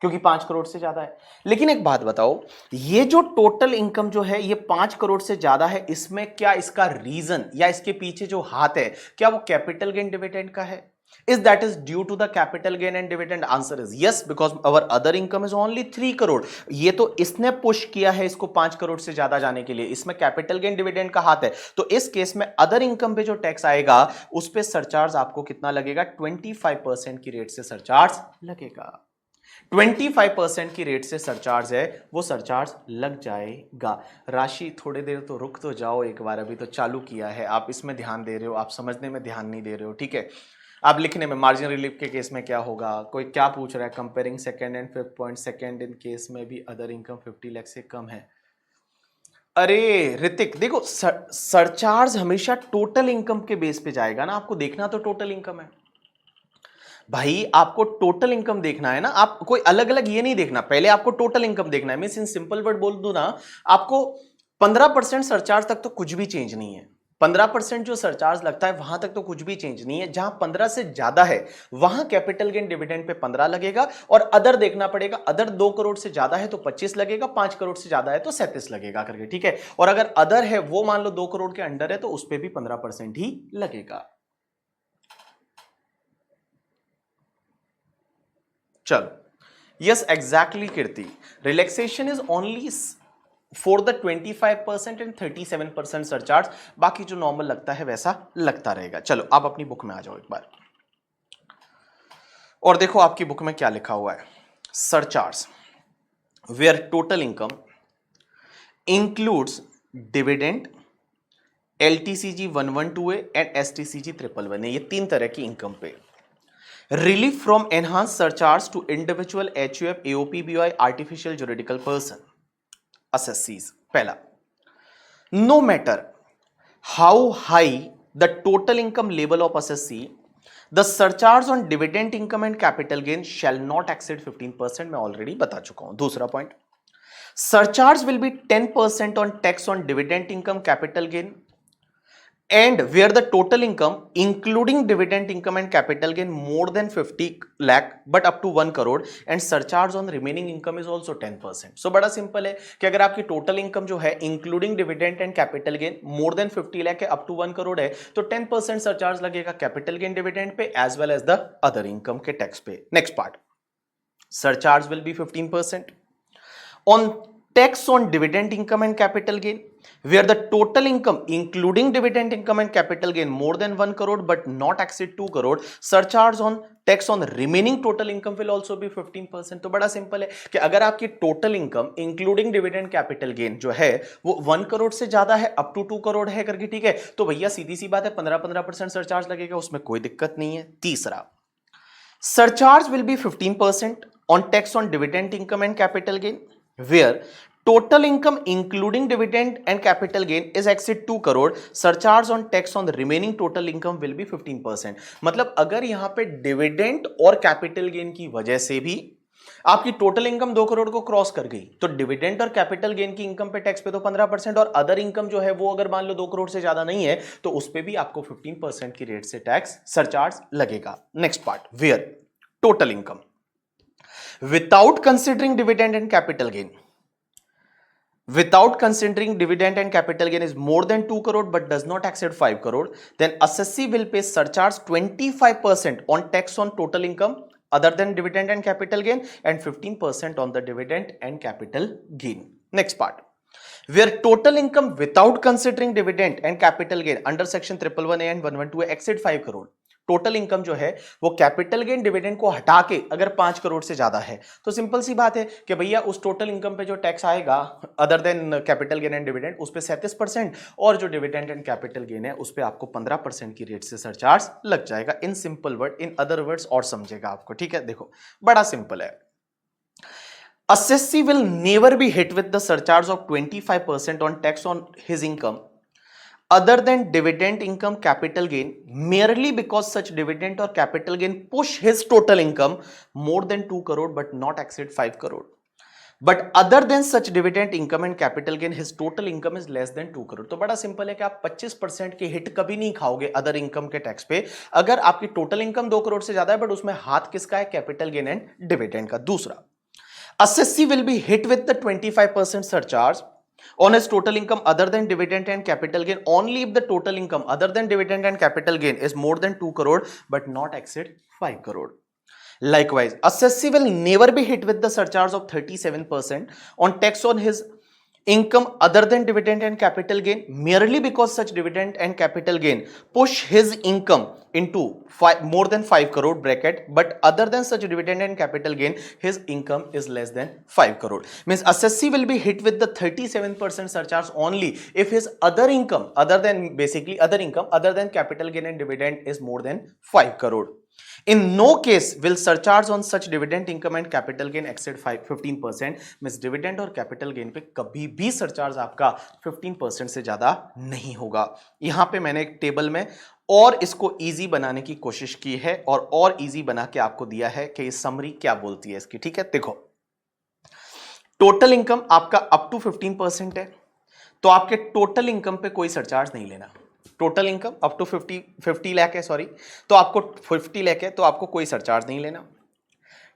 क्योंकि 5 करोड़ से ज्यादा है। लेकिन एक बात बताओ, ये जो टोटल इनकम जो है ये 5 करोड़ से ज्यादा है, इसमें क्या इसका रीजन या इसके पीछे जो हाथ है क्या वो कैपिटल गेन डिविडेंड का है? Is that is due to the capital gain and dividend? Answer is yes, because our other income is only 3 crore. ये तो इसने पुश किया है इसको 5 करोड़ से ज्यादा जाने के लिए, इसमें कैपिटल गेन डिविडेंड का हाथ है। तो इस केस में अदर इनकम पे जो टैक्स आएगा उस पे सरचार्ज आपको कितना लगेगा? 25% की रेट से सरचार्ज लगेगा। 25% की रेट से सरचार्ज है, वो सरचार्ज लग जाएगा। राशि थोड़ी देर तो रुक तो जाओ एक बार, अभी तो चालू किया है, आप इसमें ध्यान दे रहे हो, आप समझने में ध्यान नहीं दे रहे हो, ठीक है। आप लिखने में मार्जिन रिलीफ के केस में क्या होगा, कोई क्या पूछ रहा है, comparing second and fifth point, second in case में भी अदर इनकम 50 लाख से कम है। अरे ऋतिक देखो, सरचार्ज हमेशा टोटल इनकम के बेस पे जाएगा ना, आपको देखना तो टोटल इनकम है भाई, आपको टोटल इनकम देखना है ना, आप कोई अलग अलग ये नहीं देखना, पहले आपको टोटल इनकम देखना है। मैं इन सिंपल वर्ड बोल दूं ना आपको, 15% सरचार्ज तक तो कुछ भी चेंज नहीं है। 15% जो सरचार्ज लगता है वहां तक तो कुछ भी चेंज नहीं है। जहां 15 से ज्यादा है वहां कैपिटल गेन डिविडेंड पे 15 लगेगा, और अदर देखना पड़ेगा, अदर 2 करोड़ से ज्यादा है तो 25 लगेगा, 5 करोड़ से ज्यादा है तो 37 लगेगा करके, ठीक है। और अगर अदर है वो मान लो 2 करोड़ के अंडर है तो उस पर भी 15% ही लगेगा। चलो, yes exactly Kirti, relaxation is only for the 25% and 37% surcharge, बाकी जो नॉर्मल लगता है वैसा लगता रहेगा। चलो आप अपनी बुक में आ जाओ एक बार और देखो आपकी बुक में क्या लिखा हुआ है। Surcharge where total income includes dividend, LTCG 112A and STCG 111A, ये 3 तरह की इनकम पे relief from enhance surcharge to individual HUF, AOP, BOI, artificial juridical person, assessees। पहला, no matter how high the total income level of assessee, the surcharge on dividend income and capital gain shall not exceed 15%, मैं ऑलरेडी बता चुका हूं। दूसरा point, surcharge will be 10% on tax on dividend income, capital gain, and where the total income including dividend income and capital gain more than 50 lakh but up to 1 crore and surcharge on remaining income is also 10%। so बड़ा सिंपल है कि अगर आपकी टोटल इनकम जो है including dividend and capital gain more than 50 lakh है, अप टू 1 करोड़ है, तो 10% सरचार्ज लगेगा कैपिटल गेन डिविडेंड पे as well as the other income के टैक्स पे। Next part, surcharge will be 15% on tax on dividend income and capital gain where the total income including dividend income and capital gain more than 1 crore but not exceed 2 crore, surcharge on tax on remaining total income will also be 15%। तो बड़ा सिंपल है कि अगर आपकी total income including dividend capital gain जो है वो 1 करोड़ से ज्यादा है, अप टू 2 करोड़ है करके, ठीक है, तो भैया सीधी सी बात है 15% सरचार्ज लगेगा, उसमें कोई दिक्कत नहीं है। तीसरा, surcharge will be 15% on tax on dividend income and capital gain where total income including dividend and capital gain is exceed 2 crore, surcharge on tax on the remaining total income will be 15%। मतलब अगर यहां पे डिविडेंड और कैपिटल गेन की वजह से भी आपकी टोटल इनकम 2 करोड़ को क्रॉस कर गई तो डिविडेंड और कैपिटल गेन की इनकम पे टैक्स पे तो 15%, और अदर इनकम जो है वो अगर मान लो 2 करोड़ से ज्यादा नहीं है तो उस पे भी आपको 15% की रेट से टैक्स सरचार्ज लगेगा। Next part, where total income without considering dividend and capital gain, without considering dividend and capital gain is more than 2 crore but does not exceed 5 crore, then assessee will pay surcharge 25% on tax on total income other than dividend and capital gain and 15% on the dividend and capital gain। Next part, where total income without considering dividend and capital gain under section 111A and 112A exceed 5 crore, total income जो है वो कैपिटल गेन डिविडेंड को हटा के अगर 5 करोड़ से ज्यादा है तो सिंपल सी बात है कि भैया उस टोटल इनकम पे जो टैक्स आएगा other than capital gain and dividend उस पे 37%, और जो डिविडेंड एंड कैपिटल गेन है उस पे आपको 15% की रेट से सरचार्ज लग जाएगा। In simple word, in other words और समझेगा आपको, ठीक है। देखो बड़ा सिंपल है, assessee will never be hit with the surcharge of 25% on tax on his income other than dividend income capital gain merely because such dividend or capital gain push his total income more than 2 crore but not exceed 5 crore। But other than such dividend income and capital gain his total income is less than 2 crore. तो बड़ा सिंपल है कि आप 25% की हिट कभी नहीं खाओगे अदर इनकम के टैक्स पे अगर आपकी टोटल इनकम 2 करोड़ से ज्यादा है, बट उसमें हाथ किसका है, कैपिटल गेन एंड डिविडेंड का। दूसरा, assessee will be hit with the 25% surcharge on his total income other than dividend and capital gain only if the total income other than dividend and capital gain is more than 2 crore but not exceed 5 crore. Likewise, assessee will never be hit with the surcharge of 37% on tax on his income other than dividend and capital gain merely because such dividend and capital gain push his income into more than 5 crore bracket, but other than such dividend and capital gain his income is less than 5 crore. Means assessee will be hit with the 37% surcharge only if his other income other than basically other income other than capital gain and dividend is more than 5 crore. In no case will surcharge on such dividend income and capital gain exceed 15%. Means dividend और कैपिटल गेन पे कभी भी सरचार्ज आपका 15% से ज्यादा नहीं होगा। यहां पे मैंने एक टेबल में और इसको इजी बनाने की कोशिश की है और इजी बना के आपको दिया है कि ये समरी क्या बोलती है इसकी। ठीक है, देखो टोटल इनकम आपका अप टू 15% है तो आपके टोटल इनकम पे कोई सरचार्ज नहीं लेना। Total income up to 50 lakh है, सॉरी, तो आपको 50 लाख है तो आपको कोई सरचार्ज नहीं लेना।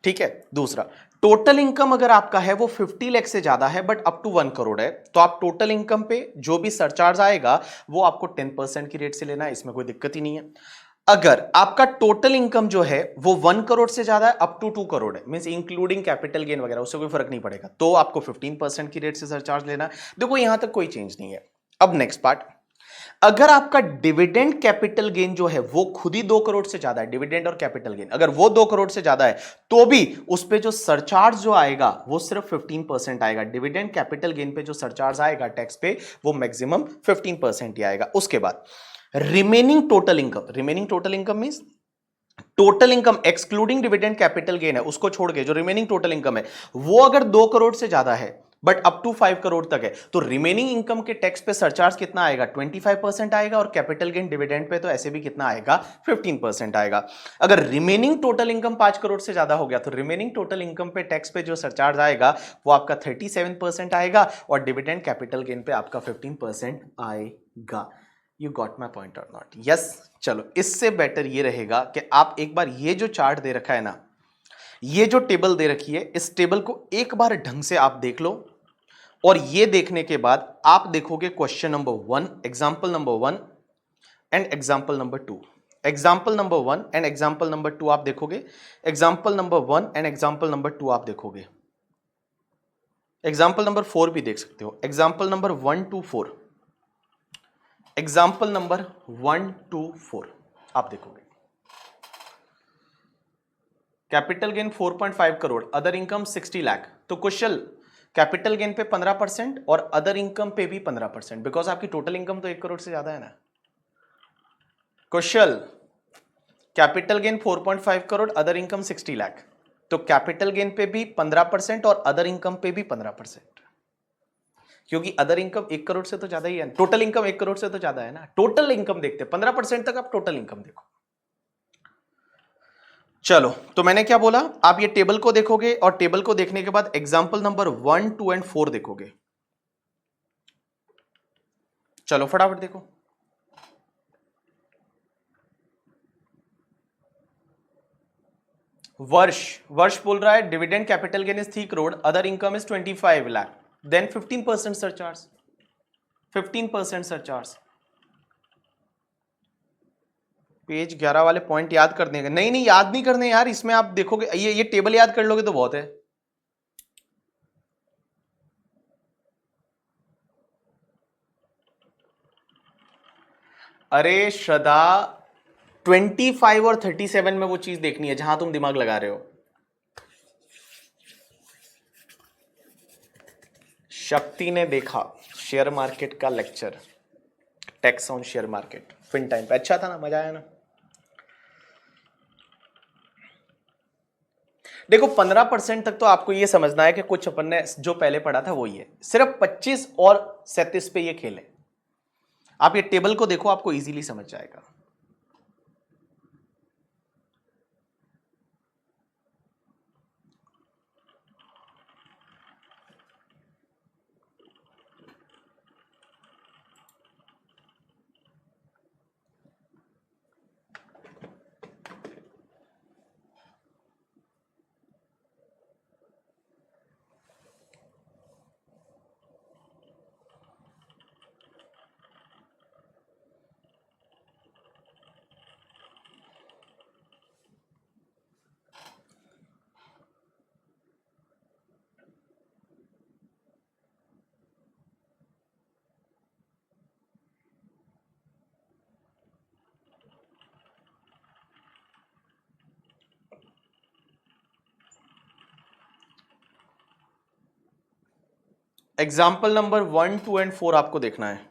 ठीक है, दूसरा, टोटल इनकम अगर आपका है वो 50 लाख से ज्यादा है बट अप टू 1 करोड़ है तो आप टोटल इनकम पे जो भी सरचार्ज आएगा वो आपको 10% की रेट से लेना है, इसमें कोई दिक्कत ही नहीं है। अगर आपका टोटल इनकम जो है वो 1 करोड़ से ज्यादा है अप टू 2 करोड़ है, मींस इंक्लूडिंग कैपिटल गेन वगैरह, उससे कोई फर्क नहीं पड़ेगा, तो आपको 15% की रेट से सरचार्ज लेना है। देखो यहां तक कोई चेंज नहीं है। अब नेक्स्ट पार्ट, अगर आपका डिविडेंड कैपिटल गेन जो है वो खुद ही 2 करोड़ से ज्यादा है, डिविडेंड और कैपिटल गेन अगर वो 2 करोड़ से ज्यादा है तो भी उस पे जो सरचार्ज जो आएगा वो सिर्फ 15% आएगा। डिविडेंड कैपिटल गेन पे जो सरचार्ज आएगा टैक्स पे वो मैक्सिमम 15% ही आएगा। उसके बाद remaining total income means total income excluding dividend capital gain है उसको छोड़ के जो रिमेनिंग टोटल इनकम है वो अगर 2 करोड़ से ज्यादा है बट अप टू 5 करोड़ तक है तो रिमेनिंग इनकम के टैक्स पे सरचार्ज कितना आएगा, 25% आएगा, और कैपिटल गेन डिविडेंड पे तो ऐसे भी कितना आएगा, 15% आएगा। अगर रिमेनिंग टोटल इनकम 5 करोड़ से ज्यादा हो गया तो रिमेनिंग टोटल इनकम पे टैक्स पे जो सरचार्ज आएगा वो आपका 37% आएगा और डिविडेंड कैपिटल गेन पे आपका 15% आएगा। यू गॉट माई पॉइंट और नॉट? यस। चलो, इससे बेटर ये रहेगा कि आप एक बार ये जो चार्ट दे रखा है ना, ये जो टेबल दे रखी है, इस टेबल को एक बार ढंग से आप देख लो और ये देखने के बाद आप देखोगे question number 1, example number 1 and example number 2, example number 1 and example number 2 आप देखोगे, example number 1 and example number 2 आप देखोगे, एग्जाम्पल नंबर 4 भी देख सकते हो, example number 1 to 4, example number 1 to 4 आप देखोगे। Capital gain 4.5 crore, other income 60 lakh, तो कुशल कैपिटल गेन पे 15% और अदर इनकम पे भी 15%, बिकॉज आपकी टोटल इनकम तो 1 करोड़ से ज्यादा है ना। Kushal capital gain 4.5 crore, other income 60 lakh, तो कैपिटल गेन पे भी 15% और अदर इनकम पे भी 15%, क्योंकि अदर इनकम 1 करोड़ से तो ज्यादा ही है, टोटल इनकम 1 करोड़ से तो ज्यादा है ना। टोटल इनकम देखते हैं, 15% तक आप टोटल इनकम देखो। चलो, तो मैंने क्या बोला, आप ये टेबल को देखोगे और टेबल को देखने के बाद एग्जाम्पल नंबर 1, 2 एंड 4 देखोगे। चलो फटाफट देखो। वर्ष बोल रहा है dividend capital gain is 3 crore, other income is 25 lakh, then 15% surcharge, 15% surcharge. Page 11 वाले पॉइंट याद करने का, नहीं याद नहीं करने यार, इसमें आप देखोगे ये टेबल याद कर लोगे तो बहुत है। अरे श्रद्धा, 25 और 37 में वो चीज देखनी है जहां तुम दिमाग लगा रहे हो। शक्ति ने देखा शेयर मार्केट का lecture, tax on share market, fin time पे, अच्छा था ना, मजा आया ना। देखो 15% तक तो आपको ये समझना है कि कुछ अपन ने जो पहले पढ़ा था वो ही है, सिर्फ 25 और 37 पे ये खेल है। आप ये टेबल को देखो, आपको इजीली समझ जाएगा। एग्जाम्पल नंबर 1, 2 एंड 4 आपको देखना है।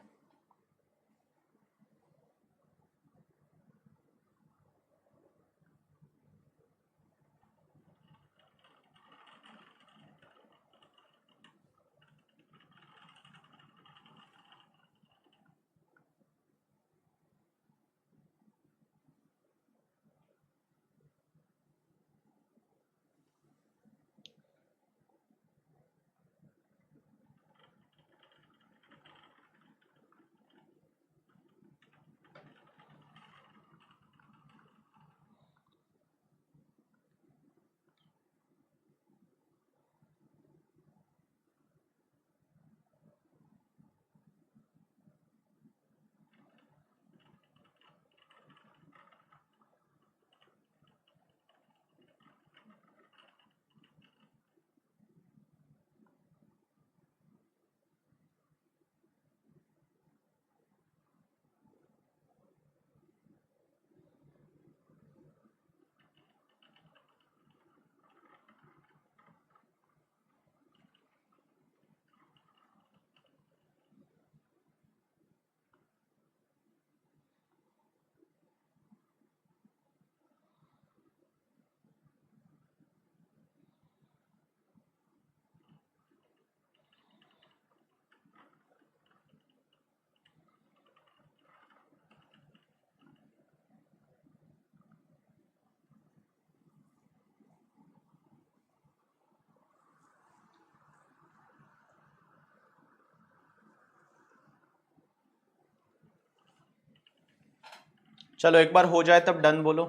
चलो एक बार हो जाए तब डन बोलो,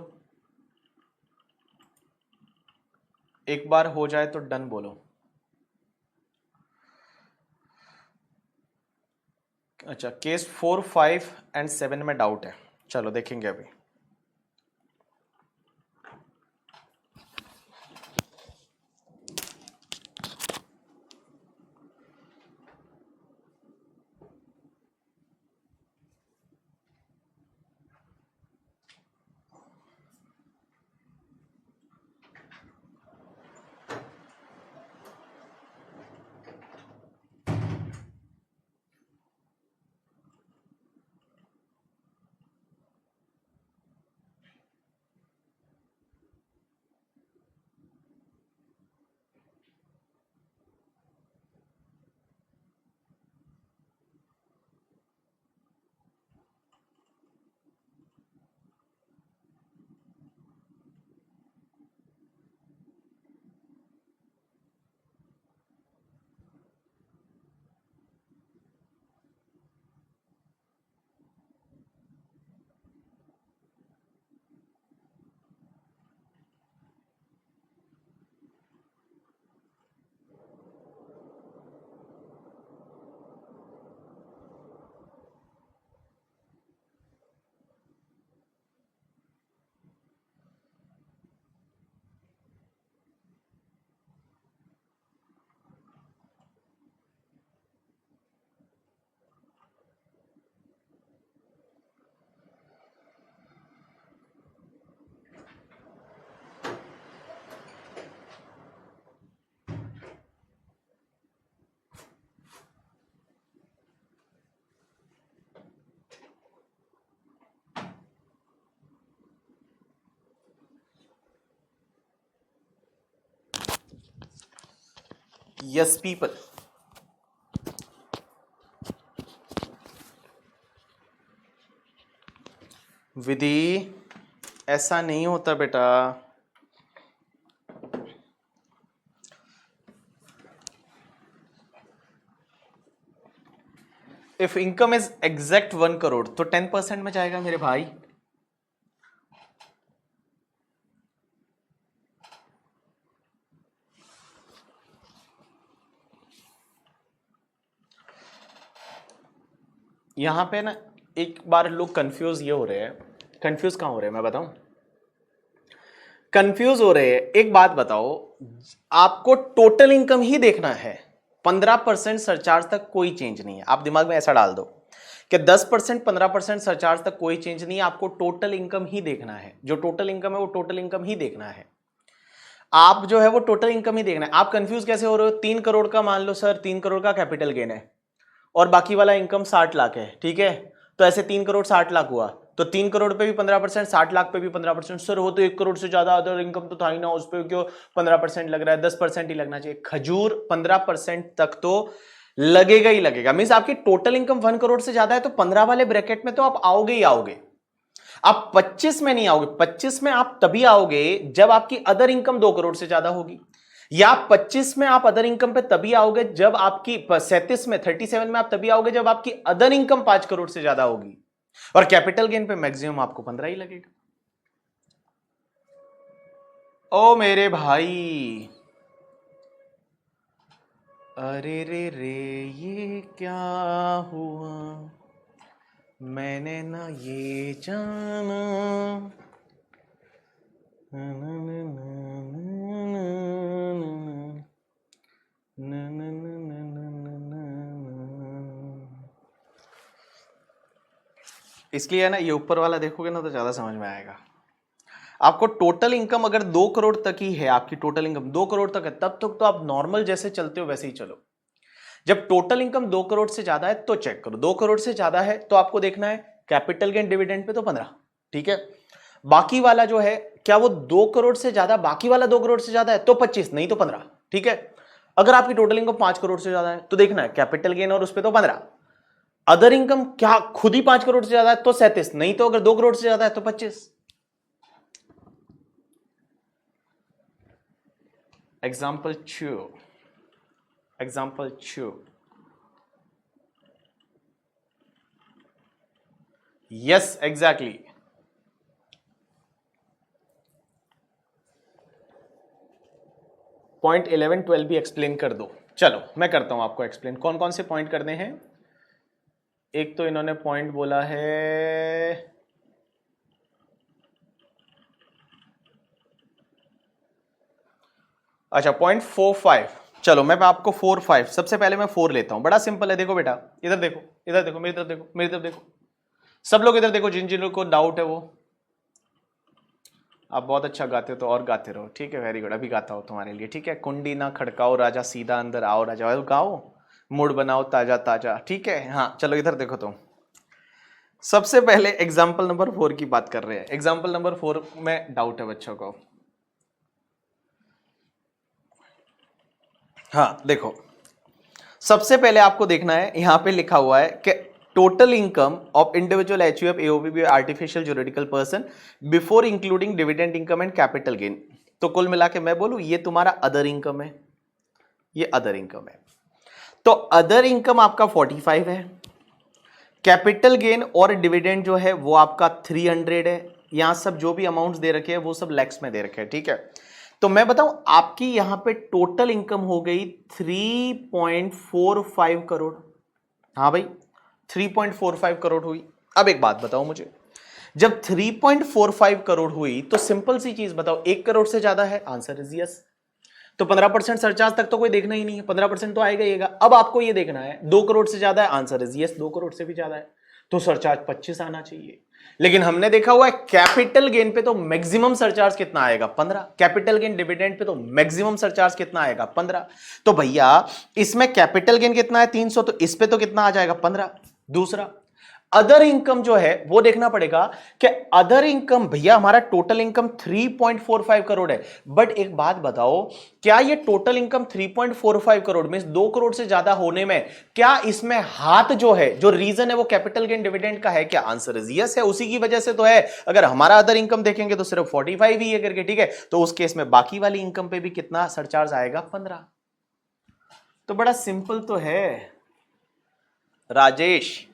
एक बार हो जाए तो डन बोलो। अच्छा, केस 4, 5 एंड 7 में डाउट है, चलो देखेंगे अभी। यस पीपल, विधि ऐसा नहीं होता बेटा। If income is exact 1 crore तो 10% में जाएगा मेरे भाई। यहां पे ना एक बार लोग कंफ्यूज ये हो रहे हैं, कंफ्यूज कहां हो रहे हैं मैं बताऊं, कंफ्यूज हो रहे हैं। एक बात बताओ, आपको टोटल इनकम ही देखना है, 15% सरचार्ज तक कोई चेंज नहीं है। आप दिमाग में ऐसा डाल दो कि 10% 15% सरचार्ज तक कोई चेंज नहीं है, आपको टोटल इनकम ही देखना है। जो टोटल इनकम है वो टोटल इनकम ही देखना है। आप जो है वो टोटल इनकम ही देखना है। आप कंफ्यूज कैसे हो रहे हो? 3 करोड़ का मान लो सर, 3 करोड़ का कैपिटल गेन है और बाकी वाला इनकम 60 लाख है, ठीक है? तो ऐसे 3 करोड़ 60 लाख हुआ, तो 3 करोड़ पे भी 15%, 60 लाख पे भी 15%। सर वो तो 1 करोड़ से ज्यादा अदर इनकम तो था ही ना, उस पर क्यों 15% लग रहा है? 10% ही लगना चाहिए। खजूर, 15% तक तो लगेगा ही लगेगा। मींस आपकी टोटल इनकम 1 करोड़ से ज्यादा है तो 15 वाले ब्रैकेट में तो आप आओगे ही आओगे। आप 25 में नहीं आओगे। 25 में आप तभी आओगे जब आपकी अदर इनकम 2 करोड़ से ज्यादा होगी, या 25 में आप अदर इनकम पे तभी आओगे जब आपकी 37 में 37 में आप तभी आओगे जब आपकी अदर इनकम 5 करोड़ से ज्यादा होगी। और कैपिटल गेन पे मैक्सिमम आपको 15 ही लगेगा। ओ मेरे भाई, अरे रे रे ये क्या हुआ, मैंने ना ये जाना। इसलिए है ना, ये ऊपर वाला देखोगे ना तो ज्यादा समझ में आएगा आपको। टोटल इनकम अगर 2 करोड़ तक ही है, आपकी टोटल इनकम 2 करोड़ तक है, तब तक तो आप नॉर्मल जैसे चलते हो वैसे ही चलो। जब टोटल इनकम 2 करोड़ से ज्यादा है तो चेक करो। 2 करोड़ से ज्यादा है तो आपको देखना है कैपिटल गेन डिविडेंड पे तो 15, ठीक है? बाकी वाला जो है, क्या वो 2 करोड़ से ज्यादा, बाकी वाला 2 करोड़ से ज्यादा है तो 25, नहीं तो 15, ठीक है? अगर आपकी टोटल इनकम 5 करोड़ से ज्यादा है तो देखना है कैपिटल गेन और उस पर तो 15। अदर इनकम क्या खुद ही 5 करोड़ से ज्यादा है तो 37, नहीं तो अगर 2 करोड़ से ज्यादा है तो 25। Example 2, example 2। Yes exactly. Point 11 12 भी एक्सप्लेन कर दो। चलो मैं करता हूं आपको एक्सप्लेन। कौन कौन से पॉइंट करने हैं? एक तो इन्होंने पॉइंट बोला है, अच्छा पॉइंट 4 5। चलो मैं आपको 4 5, सबसे पहले मैं 4 लेता हूं। बड़ा सिंपल है, देखो बेटा, इधर देखो, इधर देखो, मेरी तरफ देखो, मेरी तरफ देखो, सब लोग इधर देखो, जिन जिन को डाउट है वो। आप बहुत अच्छा गाते हो तो और गाते रहो, ठीक है? वेरी गुड, अभी गाता हो तुम्हारे लिए, ठीक है? कुंडी ना खड़काओ राजा, सीधा अंदर आओ राजा, गाओ, मूड बनाओ ताजा ताजा, ठीक है? हाँ चलो इधर देखो तुम। सबसे पहले एग्जाम्पल नंबर 4 की बात कर रहे हैं। एग्जाम्पल नंबर 4 में डाउट है बच्चों को। हाँ देखो, सबसे पहले आपको देखना है, यहां पे लिखा हुआ है कि total income of individual HUF AOBB artificial juridical person before including dividend income and capital gain. तो कुल मिला के मैं बोलूं ये तुम्हारा अदर इनकम है, ये अदर इनकम है। तो अदर इनकम आपका 45 है, कैपिटल गेन और डिविडेंड जो है वो आपका 300 है। यहां सब जो भी अमाउंट्स दे रखे हैं वो सब लैक्स में दे रखे हैं, ठीक है? तो मैं बताऊं आपकी यहां पे टोटल इनकम हो गई 3.45 करोड़। हाँ भाई 3.45 करोड़ हुई। अब एक बात बताओ मुझे, जब 3.45 करोड़ हुई तो सिंपल सी चीज बताओ, 1 करोड़ से ज्यादा है? Answer is yes. तो 15% सरचार्ज तक तो कोई देखना ही नहीं है, 15% तो आएगा ही आएगा। अब आपको ये देखना है 2 करोड़ से ज्यादा है? आंसर इज यस, 2 करोड़ से भी ज्यादा है तो सरचार्ज 25 आना चाहिए। लेकिन हमने देखा हुआ है कैपिटल गेन पे तो मैक्सिमम सरचार्ज कितना आएगा? 15। कैपिटल गेन डिविडेंड पे तो मैक्सिमम सरचार्ज कितना आएगा? 15। तो भैया इसमें कैपिटल गेन कितना है? 300, तो इस पे तो कितना आ जाएगा? 15। दूसरा अदर इनकम जो है वो देखना पड़ेगा कि अदर इनकम, भैया हमारा टोटल इनकम 3.45 करोड़ है, बट एक बात बताओ, क्या ये टोटल इनकम 3.45 करोड़ में 2 करोड़ से ज्यादा होने में क्या इसमें हाथ जो है, जो रीजन है वो कैपिटल गेन डिविडेंड का है क्या? आंसर इज यस है, उसी की वजह से तो है। अगर हमारा अदर इनकम देखेंगे तो सिर्फ 45 ही है करके, ठीक है? तो उस केस में बाकी वाली इनकम पे भी कितना सरचार्ज आएगा? 15। तो बड़ा सिंपल तो है राजेश।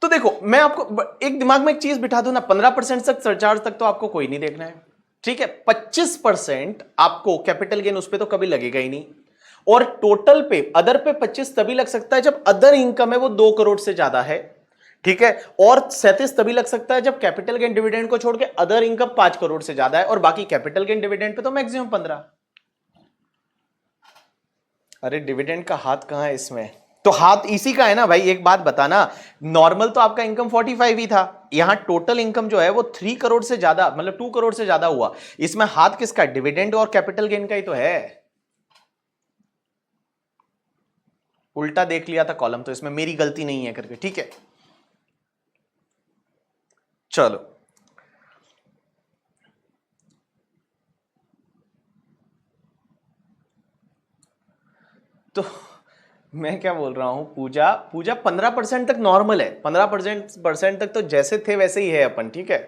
तो देखो मैं आपको एक दिमाग में एक चीज बिठा दूं ना, 15% तक सरचार्ज तक तो आपको कोई नहीं देखना है, ठीक है? 25% आपको कैपिटल गेन उस पे तो कभी लगेगा ही नहीं, और टोटल पे अदर पे 25 तभी लग सकता है जब अदर इनकम है वो 2 करोड़ से ज्यादा है, ठीक है? और 37 तभी लग सकता है जब कैपिटल गेन डिविडेंड को छोड़ के अदर इनकम 5 करोड़ से ज्यादा है, और बाकी कैपिटल गेन डिविडेंड पे तो मैक्सिमम 15। अरे डिविडेंड का हाथ कहां है इसमें? तो हाथ इसी का है ना भाई। एक बात बताना, नॉर्मल तो आपका इनकम 45 ही था, यहां टोटल इनकम जो है वो 3 करोड़ से ज्यादा, मतलब 2 करोड़ से ज्यादा हुआ। इसमें हाथ किसका? डिविडेंड और कैपिटल गेन का ही तो है। उल्टा देख लिया था कॉलम, तो इसमें मेरी गलती नहीं है करके, ठीक है। चलो, तो मैं क्या बोल रहा हूं, पूजा पूजा 15% तक नॉर्मल है, 15% तक तो जैसे थे वैसे ही है अपन, ठीक है।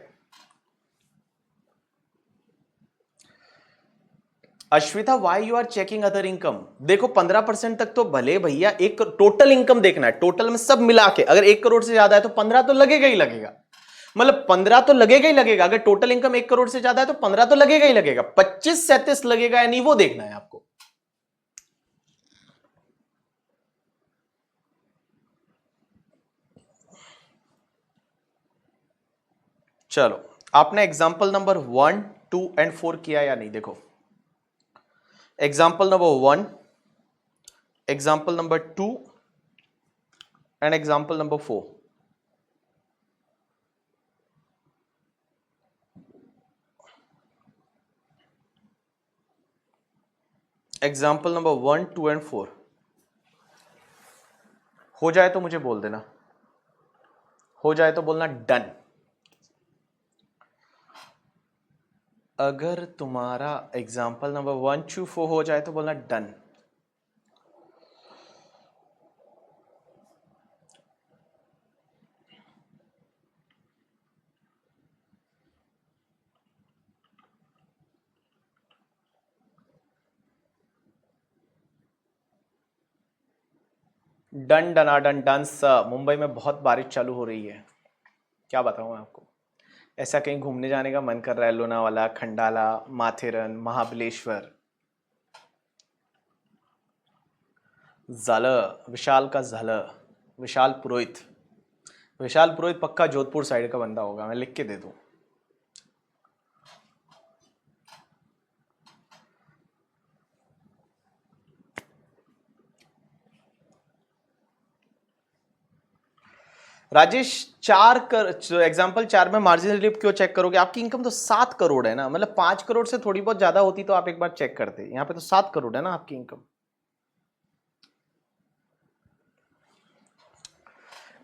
Ashvita, why you are checking other income? देखो 15% तक तो भले भैया, एक टोटल इनकम देखना है, टोटल में सब मिला के। अगर 1 करोड़ से ज्यादा है तो 15 तो लगेगा ही लगेगा, मतलब 15 तो लगेगा ही लगेगा। अगर टोटल इनकम 1 करोड़ से ज्यादा है तो 15 तो लगेगा ही लगेगा। 25-37 लगेगा या नहीं, वो देखना है आपको। चलो, आपने एग्जाम्पल नंबर 1, 2 एंड 4 किया या नहीं? देखो, example number 1, example number 2 and example number 4। Example number 1, 2 and 4 हो जाए तो मुझे बोल देना, हो जाए तो बोलना डन। अगर तुम्हारा एग्जाम्पल नंबर 1 टू 4 हो जाए तो बोलना डन। डन डनाडन डन स। मुंबई में बहुत बारिश चालू हो रही है, क्या बताऊं आपको। ऐसा कहीं घूमने जाने का मन कर रहा है, लोनावाला, खंडाला, माथेरन, महाबलेश्वर। झालं, विशाल का झालं, विशाल पुरोहित। विशाल पुरोहित पक्का जोधपुर साइड का बंदा होगा, मैं लिख के दे दूं। राजेश, 4 कर एग्जाम्पल 4 में मार्जिन रिलीफ क्यों चेक करोगे? आपकी इनकम तो 7 करोड़ है ना, मतलब 5 करोड़ से थोड़ी बहुत ज्यादा होती तो आप एक बार चेक करते। यहाँ पे तो 7 करोड़ है ना आपकी इनकम।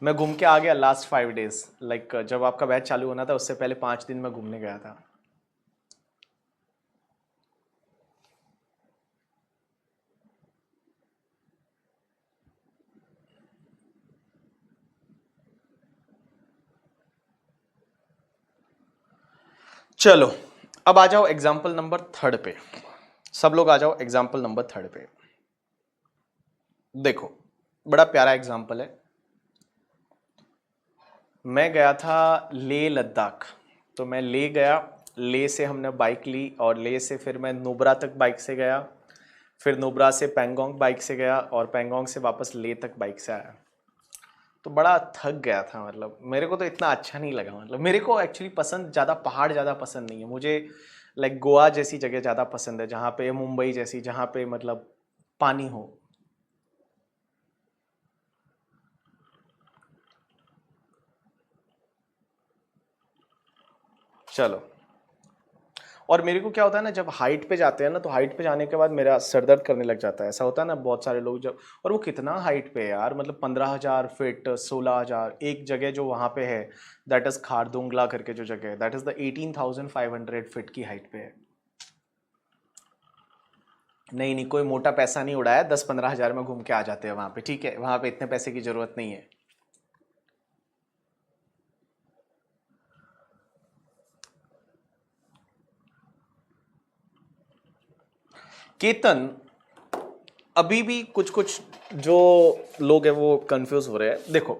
मैं घूम के आ गया लास्ट 5 डेज, लाइक जब आपका बैच चालू होना था उससे पहले 5 दिन मैं घूमने गया था। चलो, अब आ जाओ एग्जाम्पल नंबर 3 पे। सब लोग आ जाओ एग्जाम्पल नंबर 3 पे। देखो, बड़ा प्यारा एग्जाम्पल है। मैं गया था लेह लद्दाख, तो मैं ले गया, ले से हमने बाइक ली और ले से फिर मैं नुब्रा तक बाइक से गया, फिर नुब्रा से पैंगोंग बाइक से गया और पैंगोंग से वापस ले तक बाइक से आया। तो बड़ा थक गया था, मतलब मेरे को तो इतना अच्छा नहीं लगा। मतलब मेरे को एक्चुअली पसंद ज़्यादा पहाड़ ज़्यादा पसंद नहीं है मुझे। लाइक गोवा जैसी जगह ज़्यादा पसंद है, जहाँ पे मुंबई जैसी, जहाँ पे मतलब पानी हो। चलो, और मेरे को क्या होता है ना, जब हाइट पे जाते हैं ना, तो हाइट पे जाने के बाद मेरा सर दर्द करने लग जाता है। ऐसा होता है ना बहुत सारे लोग जब, और वो कितना हाइट पे है यार, मतलब 15,000 फीट, 16,000। एक जगह जो वहाँ पे है, दैट इज खारदुंगला करके जो जगह है, दैट इज द 18,500 फीट की हाइट पे है। नहीं नहीं, कोई मोटा पैसा नहीं उड़ाया, 10-15 हज़ार में घूम के आ जाते हैं वहाँ पे, ठीक है। वहाँ पे इतने पैसे की जरूरत नहीं है। केतन, अभी भी कुछ कुछ जो लोग हैं वो कंफ्यूज हो रहे हैं। देखो,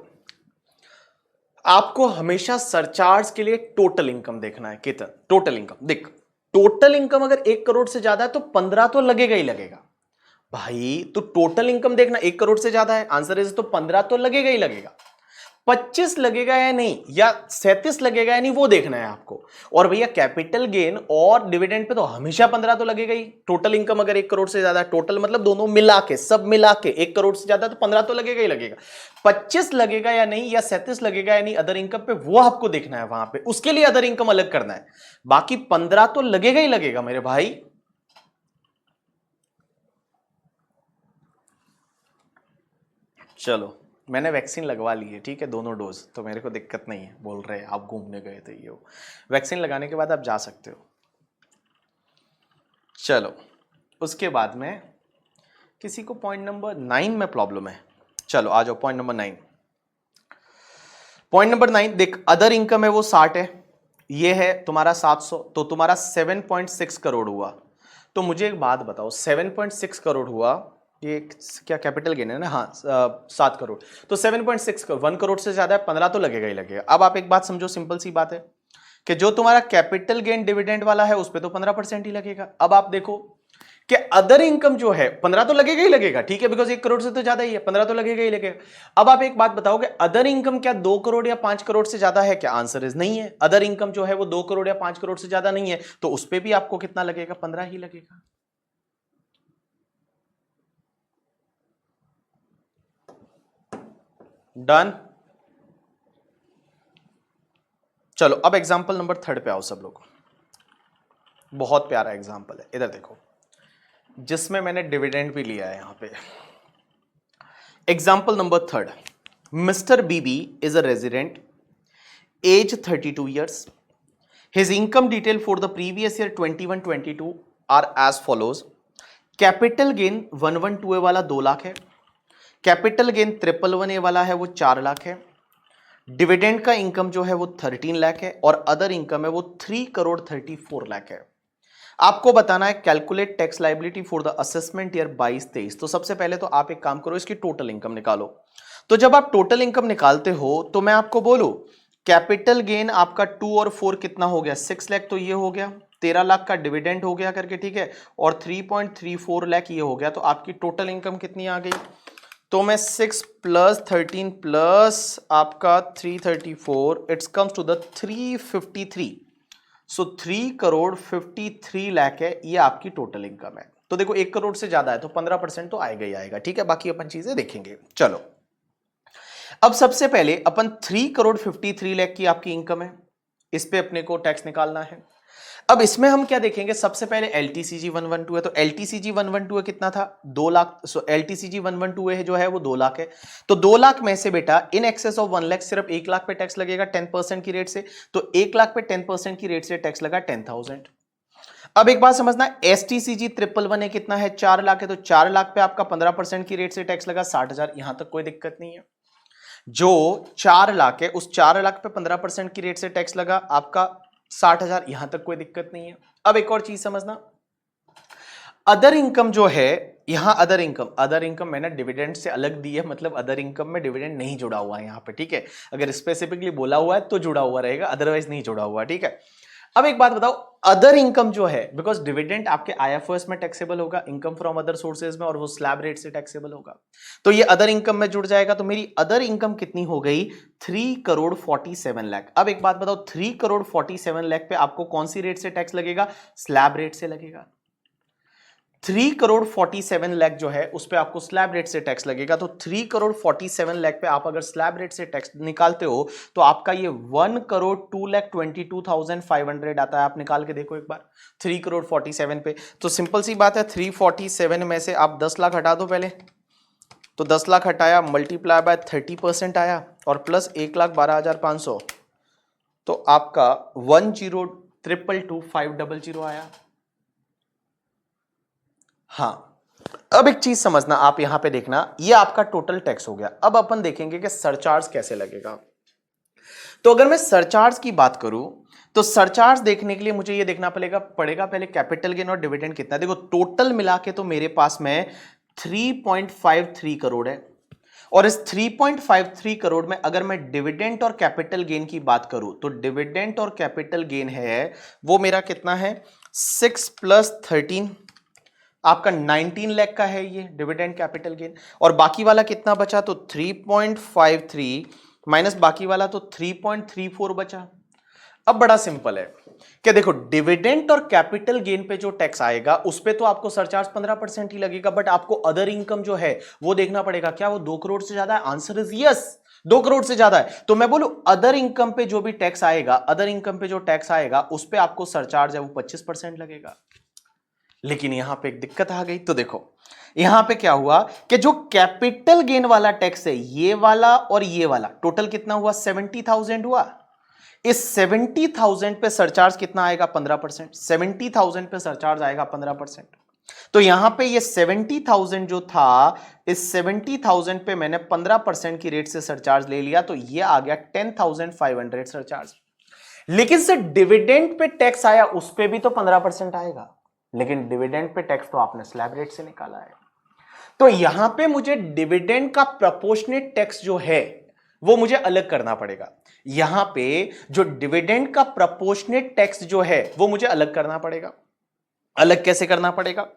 आपको हमेशा सरचार्ज के लिए टोटल इनकम देखना है केतन। टोटल इनकम देख, टोटल इनकम अगर 1 करोड़ से ज्यादा है तो 15 तो लगेगा ही लगेगा भाई। तो टोटल इनकम देखना, 1 करोड़ से ज्यादा है, आंसर इज तो 15 तो लगेगा ही लगेगा। 25 लगेगा या नहीं, या 37 लगेगा या नहीं, वो देखना है आपको। और भैया कैपिटल गेन और डिविडेंड पे तो हमेशा 15 तो लगेगा ही। टोटल इनकम अगर 1 करोड़ से ज्यादा, टोटल मतलब दोनों मिला के, सब मिला के 1 करोड़ से ज्यादा, तो 15 तो लगेगा ही लगेगा। 25 लगेगा या नहीं, या 37 लगेगा या नहीं अदर इनकम पे, वो आपको देखना है वहां पे, उसके लिए अदर इनकम अलग करना है। बाकी 15 तो लगेगा ही लगेगा मेरे भाई। चलो, मैंने वैक्सीन लगवा ली है, ठीक है, दोनों डोज, तो मेरे को दिक्कत नहीं है। बोल रहे हैं आप घूमने गए थे, ये वैक्सीन लगाने के बाद आप जा सकते हो। चलो, उसके बाद में किसी को पॉइंट नंबर 9 में प्रॉब्लम है। चलो आ जाओ पॉइंट नंबर 9। पॉइंट नंबर 9 देख, अदर इनकम है वो 60 है, ये है तुम्हारा 700, तो तुम्हारा 7.6 करोड़ हुआ। तो मुझे एक बात बताओ, 7.6 करोड़ हुआ, ये क्या कैपिटल गेन है ना, हाँ 7 करोड़, तो 7.6 करोड़ 1 करोड़ से ज्यादा है, 15 तो लगेगा ही लगेगा। अब आप एक बात समझो, सिंपल सी बात है कि जो तुम्हारा कैपिटल गेन डिविडेंड वाला है उस पर तो 15% ही लगेगा। अब आप देखो कि अदर इनकम जो है 15 तो लगेगा ही लगेगा, ठीक है, बिकॉज 1 करोड़ से तो ज्यादा ही है, 15 तो लगेगा ही लगेगा। अब आप एक बात बताओगे, अदर इनकम क्या 2 करोड़ या 5 करोड़ से ज्यादा है क्या? आंसर इज नहीं है। अदर इनकम जो है वो 2 करोड़ या 5 करोड़ से ज्यादा नहीं है, तो उस पर भी आपको कितना लगेगा? 15 ही लगेगा। डन। चलो अब एग्जांपल नंबर 3 पे आओ सब लोग। बहुत प्यारा एग्जांपल है, इधर देखो, जिसमें मैंने डिविडेंड भी लिया है यहां पे। Example number 3, mister BB is a resident, age 32 years. His income detail for the previous year 21-22 are as follows. Capital gain 112 वाला 2 लाख है, कैपिटल गेन 111 वाला है वो 4 लाख है, डिविडेंड का इनकम जो है वो 13 लाख है, और अदर इनकम है वो 3 करोड़ 34 लाख है। आपको बताना है calculate tax liability for the assessment year 22-23। तो सबसे पहले तो आप एक काम करो, इसकी टोटल इनकम निकालो। तो जब आप टोटल इनकम निकालते हो तो मैं आपको बोलूं, कैपिटल गेन आपका 2 और 4 कितना हो गया? 6 लाख, तो ये हो गया 13 लाख का डिविडेंड हो गया करके, ठीक है, और 3.34 लाख ये हो गया। तो आपकी टोटल इनकम कितनी आ गई? तो मैं 6 प्लस 13 प्लस आपका 334, इट्स कम्स टू द 353। सो 3 करोड़ 53 लाख है, ये आपकी टोटल इनकम है। तो देखो 1 करोड़ से ज्यादा है तो 15% तो आएगा ही आएगा, ठीक है, बाकी अपन चीजें देखेंगे। चलो, अब सबसे पहले अपन 3 करोड़ 53 लाख की आपकी इनकम है, इस पे अपने को टैक्स निकालना है। अब इसमें हम क्या देखेंगे? सबसे पहले LTCG 112 है, तो LTCG 112 कितना था? 2 लाख। सो LTCG 112 है जो है वो 2 लाख है। तो 2 लाख में से बेटा इन एक्सेस ऑफ 1 लाख सिर्फ 1 लाख पे टैक्स लगेगा 10% की रेट से, तो 1 लाख पे 10% की रेट से टैक्स लगा 10,000। अब एक बात समझना, STCG 111 कितना है? 4 लाख है, तो 4 लाख पे आपका 15% की रेट से टैक्स लगा 60,000। यहां तक कोई दिक्कत नहीं है। जो 4 लाख है उस 4 लाख पे 15% की रेट से टैक्स लगा आपका 60,000, यहां तक कोई दिक्कत नहीं है। अब एक और चीज समझना, अदर इनकम जो है, यहां अदर इनकम मैंने डिविडेंड से अलग दी है, मतलब अदर इनकम में डिविडेंड नहीं जुड़ा हुआ है यहां पे, ठीक है। अगर स्पेसिफिकली बोला हुआ है तो जुड़ा हुआ रहेगा, अदरवाइज नहीं जुड़ा हुआ, ठीक है। अब एक बात बताओ, अदर इनकम जो है, बिकॉज डिविडेंड आपके IFRS में टैक्सेबल होगा, इनकम फ्रॉम अदर सोर्सेज में, और वो स्लैब रेट से टैक्सेबल होगा, तो ये अदर इनकम में जुड़ जाएगा। तो मेरी अदर इनकम कितनी हो गई? 3 करोड़ 47 लाख। अब एक बात बताओ, 3 करोड़ 47 लाख पे आपको कौन सी रेट से टैक्स लगेगा? स्लैब रेट से लगेगा। 3 करोड़ 47 लाख जो है उस पे आपको स्लैब रेट से टैक्स लगेगा। तो 3 करोड़ 47 लाख पे आप अगर स्लैब रेट से टैक्स निकालते हो तो आपका ये 1 करोड़ 2,22,500 आता है। आप निकाल के देखो एक बार 3 करोड़ 47 पे। तो सिंपल सी बात है, 347 में से आप 10 लाख हटा दो पहले, तो 10 लाख हटाया, मल्टीप्लाई बाय 30% आया, और प्लस 1,12,500, तो आपका 10,222,500 आया। हाँ, अब एक चीज समझना, आप यहां पे देखना, ये आपका टोटल टैक्स हो गया। अब अपन देखेंगे कि सरचार्ज कैसे लगेगा। तो अगर मैं सरचार्ज की बात करूं तो सरचार्ज देखने के लिए मुझे ये देखना पड़ेगा पहले कैपिटल गेन और डिविडेंड कितना है। देखो टोटल मिला के तो मेरे पास में 3.53 करोड़ है, और इस 3.53 करोड़ में अगर मैं डिविडेंड और कैपिटल गेन की बात करूं तो डिविडेंड और कैपिटल गेन है वो मेरा कितना है? 6 प्लस 13, आपका 19 लाख का है ये डिविडेंड कैपिटल गेन। और बाकी वाला कितना बचा? तो 3.53 माइनस बाकी वाला तो 3.34 बचा। अब बड़ा सिंपल है कि देखो डिविडेंड और कैपिटल गेन पे जो टैक्स आएगा उस पे तो आपको सरचार्ज 15% ही लगेगा, बट आपको अदर इनकम जो है वो देखना पड़ेगा। क्या वो 2 करोड़ से ज्यादा है? आंसर इज यस, 2 करोड़ से ज्यादा है। तो मैं बोलूं अदर इनकम पे जो भी टैक्स आएगा, अदर इनकम पे जो टैक्स आएगा उस पे आपको सरचार्ज है वो 25% लगेगा। लेकिन यहां पे एक दिक्कत आ गई। तो देखो यहां पे क्या हुआ कि जो कैपिटल गेन वाला टैक्स है, ये वाला और ये वाला, टोटल कितना हुआ? 70,000 हुआ। इस 70,000 पे सरचार्ज कितना आएगा? 15%। 70,000 पे सरचार्ज आएगा 15%। तो यहां पे ये 70,000 जो था, इस 70,000 पे मैंने 15% की रेट से सरचार्ज ले लिया, तो ये आ गया 10,500 सरचार्ज। लेकिन सर डिविडेंड पे टैक्स आया, उस पे भी तो 15% आएगा, लेकिन डिविडेंड पे टैक्स तो आपने स्लैब रेट से निकाला है। तो यहां पे मुझे डिविडेंड का प्रोपोर्शनेट टैक्स जो है वो मुझे अलग करना पड़ेगा। यहां पे जो डिविडेंड का प्रोपोर्शनेट टैक्स जो है वो मुझे अलग करना पड़ेगा। अलग कैसे करना पड़ेगा?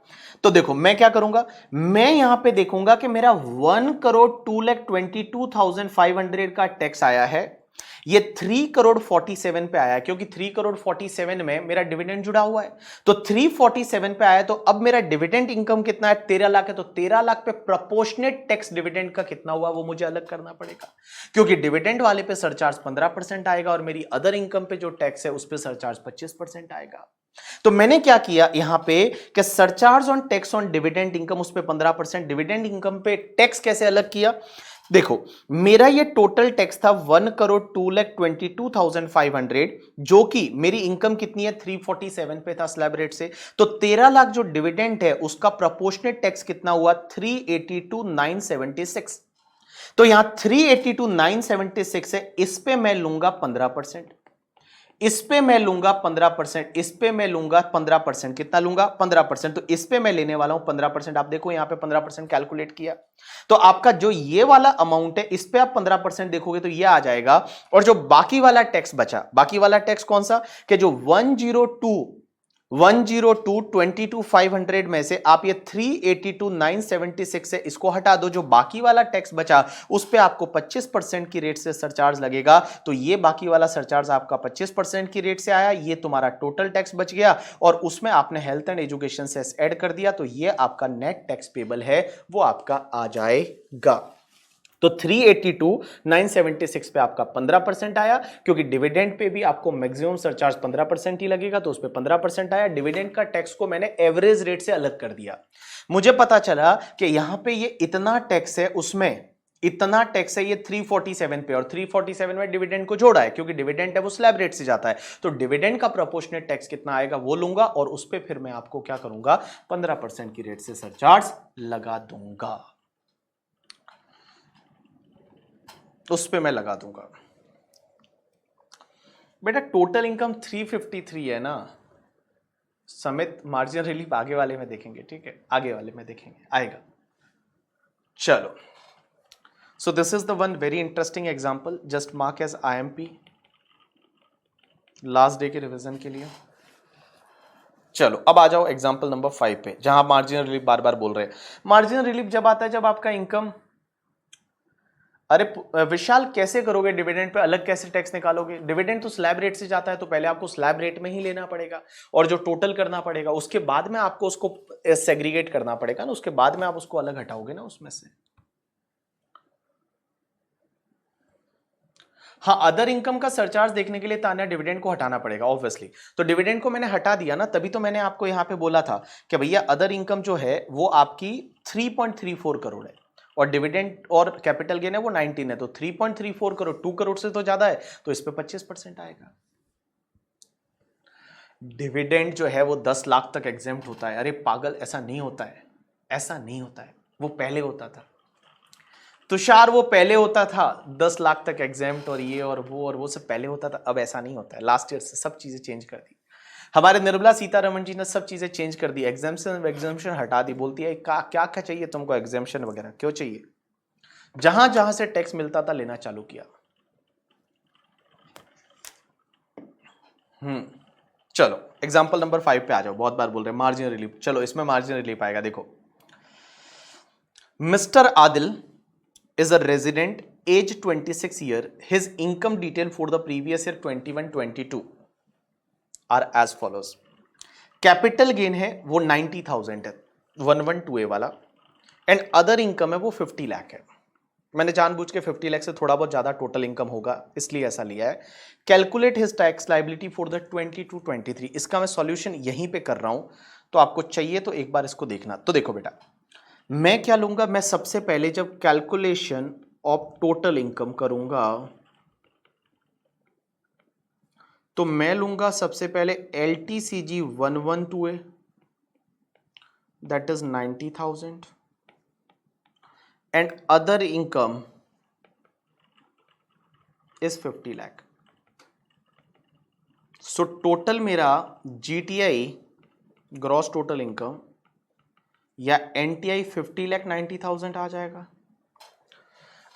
तो देखो मैं क्या करूंगा, मैं यहां पे देखूंगा कि मेरा 1,22,500 का टैक्स आया है, ये 3,47 पे आया है, क्योंकि 3,47 में मेरा डिविडेंड जुड़ा हुआ है। तो 347 पे आया, तो अब मेरा डिविडेंड इनकम कितना है? 13 लाख है। तो 13 लाख पे प्रोपोर्शनेट टैक्स डिविडेंड का कितना हुआ वो मुझे अलग करना पड़ेगा, क्योंकि डिविडेंड वाले पे सरचार्ज 15% आएगा और मेरी अदर इनकम पे जो टैक्स है उस पे सरचार्ज 25% आएगा। तो मैंने क्या किया यहां पे कि surcharge on tax on dividend income उस पे 15%, डिविडेंड इनकम पे टैक्स कैसे अलग किया? देखो मेरा ये टोटल टैक्स था 1,22,500, जो कि मेरी इनकम कितनी है? 347 पे था स्लैब रेट से। तो 13 लाख जो डिविडेंड है उसका प्रोपोर्शनेट टैक्स कितना हुआ? 382,976। तो यहां 382,976 है, इस पे मैं लूंगा 15%, इस पे मैं लूंगा 15%, इस पे मैं लूंगा 15%। कितना लूंगा? 15%। तो इस पे मैं लेने वाला हूं 15%। आप देखो यहां पे 15% कैलकुलेट किया, तो आपका जो ये वाला अमाउंट है इस पे आप 15% देखोगे तो ये आ जाएगा। और जो बाकी वाला टैक्स बचा, बाकी वाला टैक्स कौन सा? कि जो 102,22,500 में से आप ये 382,976 है, इसको हटा दो। जो बाकी वाला टैक्स बचा उस पे आपको 25% की रेट से सरचार्ज लगेगा। तो ये बाकी वाला सरचार्ज आपका 25% की रेट से आया, ये तुम्हारा टोटल टैक्स बच गया, और उसमें आपने health and education cess add कर दिया, तो ये आपका नेट टैक्स पेबल है वो आपका आ जाएगा। तो 382,976 पे आपका 15% आया, क्योंकि डिविडेंड पे भी आपको मैक्सिमम सरचार्ज 15% ही लगेगा, तो उस पे 15% आया। डिविडेंड का टैक्स को मैंने एवरेज रेट से अलग कर दिया। मुझे पता चला कि यहां पे ये इतना टैक्स है, उसमें इतना टैक्स है ये 347 पे, और 347 में डिविडेंड को जोड़ा है, क्योंकि डिविडेंड है वो स्लैब रेट से जाता है। तो डिविडेंड का प्रोपोर्शनेट टैक्स कितना आएगा वो लूंगा, और उस पे फिर मैं आपको क्या करूंगा? 15% की रेट से सरचार्ज लगा दूंगा, उस पे मैं लगा दूंगा। बेटा टोटल इनकम 353 है ना, समेत मार्जिनल रिलीफ आगे वाले में देखेंगे, ठीक है, आगे वाले में देखेंगे, आएगा। चलो, so this is the one very interesting example, just mark as IMP last day के रिवीजन के लिए। चलो अब आ जाओ एग्जांपल नंबर 5 पे, जहां मार्जिनल रिलीफ बार बार बोल रहे हैं। मार्जिनल रिलीफ जब आता है जब आपका इनकम, अरे विशाल कैसे करोगे डिविडेंड पे अलग, कैसे टैक्स निकालोगे? डिविडेंड तो स्लैब रेट से जाता है, तो पहले आपको स्लैब रेट में ही लेना पड़ेगा और जो टोटल करना पड़ेगा, उसके बाद में आपको उसको सेग्रीगेट करना पड़ेगा ना, उसके बाद में आप उसको अलग हटाओगे ना उसमें से। हाँ, अदर इनकम का सरचार्ज देखने के लिए तान्या डिविडेंड को हटाना पड़ेगा ऑब्वियसली। तो डिविडेंड को मैंने हटा दिया ना, तभी तो मैंने आपको यहां पे बोला था कि भैया अदर इनकम जो है वो आपकी 3.34 करोड़ है, और डिविडेंड और कैपिटल गेन है वो 19 है। तो 3.34 करोड़ 2 करोड़ से तो ज्यादा है, तो इस पे 25% आएगा। डिविडेंड जो है वो 10 लाख तक एग्जेम्प्ट होता है। अरे पागल, ऐसा नहीं होता है, ऐसा नहीं होता है, वो पहले होता था तुषार, वो पहले होता था 10 लाख तक एग्जेम्प्ट, और ये और वो सब पहले होता था। अब ऐसा नहीं होता है, लास्ट ईयर से सब चीजें चेंज कर दी। हमारे निर्मला सीतारमण जी ने सब चीजें चेंज कर दी, एग्जाम्शन हटा दी। बोलती है क्या क्या क्या चाहिए तुमको, एग्जाम्शन वगैरह क्यों चाहिए? जहां जहां से टैक्स मिलता था लेना चालू किया। चलो एग्जाम्पल नंबर 5 पे आ जाओ, बहुत बार बोल रहे हैं मार्जिनल रिलीफ। चलो इसमें मार्जिनल रिलीफ आएगा। देखो, mister Adil is a resident age 26 year, his income detail for the previous year 21-22 are as follows. Capital gain है वो 90,000 है 112A वाला, एंड अदर इनकम है वो 50 लाख है। मैंने जानबूझ के 50 लाख से थोड़ा बहुत ज्यादा टोटल इनकम होगा इसलिए ऐसा लिया है। Calculate his tax liability for the 22-23, इसका मैं सॉल्यूशन यहीं पे कर रहा हूं, तो आपको चाहिए तो एक बार इसको देखना। तो देखो बेटा, मैं क्या लूंगा, मैं सबसे पहले जब कैलकुलेशन ऑफ टोटल इनकम करूंगा तो मैं लूंगा सबसे पहले LTCG 112A, that is 90,000, and other income is 50 lakh. So total मेरा GTI ग्रॉस टोटल इनकम या NTI 50 लाख 90,000 आ जाएगा।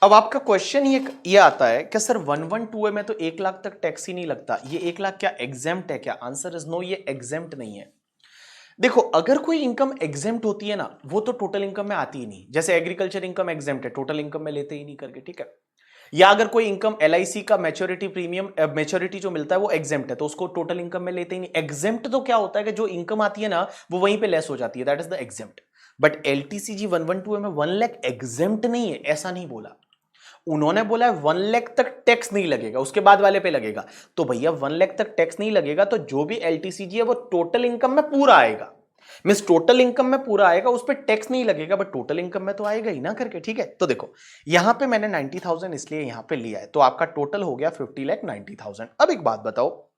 अब आपका क्वेश्चन ये आता है कि सर 112A में तो 1 लाख तक टैक्स ही नहीं लगता, ये 1 लाख क्या एग्जेम्प्ट है क्या? आंसर इज नो, ये एग्जेम्प्ट नहीं है। देखो, अगर कोई इनकम एग्जेम्प्ट होती है ना, वो तो टोटल इनकम में आती ही नहीं। जैसे एग्रीकल्चर इनकम एग्जेम्प्ट है, टोटल इनकम में लेते ही नहीं करके, ठीक है। या अगर कोई इनकम LIC का मैच्योरिटी प्रीमियम मैच्योरिटी जो मिलता है वो एग्जेम्प्ट है, तो उसको टोटल इनकम में लेते ही नहीं। एग्जेम्प्ट तो क्या होता है कि जो इनकम आती है ना वो वहीं पे लेस हो जाती है, that is the exempt. But LTCG 112A में 1 लाख एग्जेम्प्ट नहीं है, ऐसा नहीं बोला। उन्होंने बोला 1 लाख तक टैक्स नहीं लगेगा, उसके बाद वाले पे लगेगा। तो भैया 1 लाख तक टैक्स नहीं लगेगा तो जो भी LTCG है वो टोटल इनकम में पूरा आएगा। मींस टोटल इनकम में पूरा आएगा, उस पर टैक्स नहीं लगेगा, बट टोटल इनकम में तो आएगा ही ना करके, ठीक है। तो देखो यहां पे मैंने 90,000 इसलिए यहां पे लिया है, तो आपका टोटल हो गया 50 लाख 90,000। अब एक बात बताओ,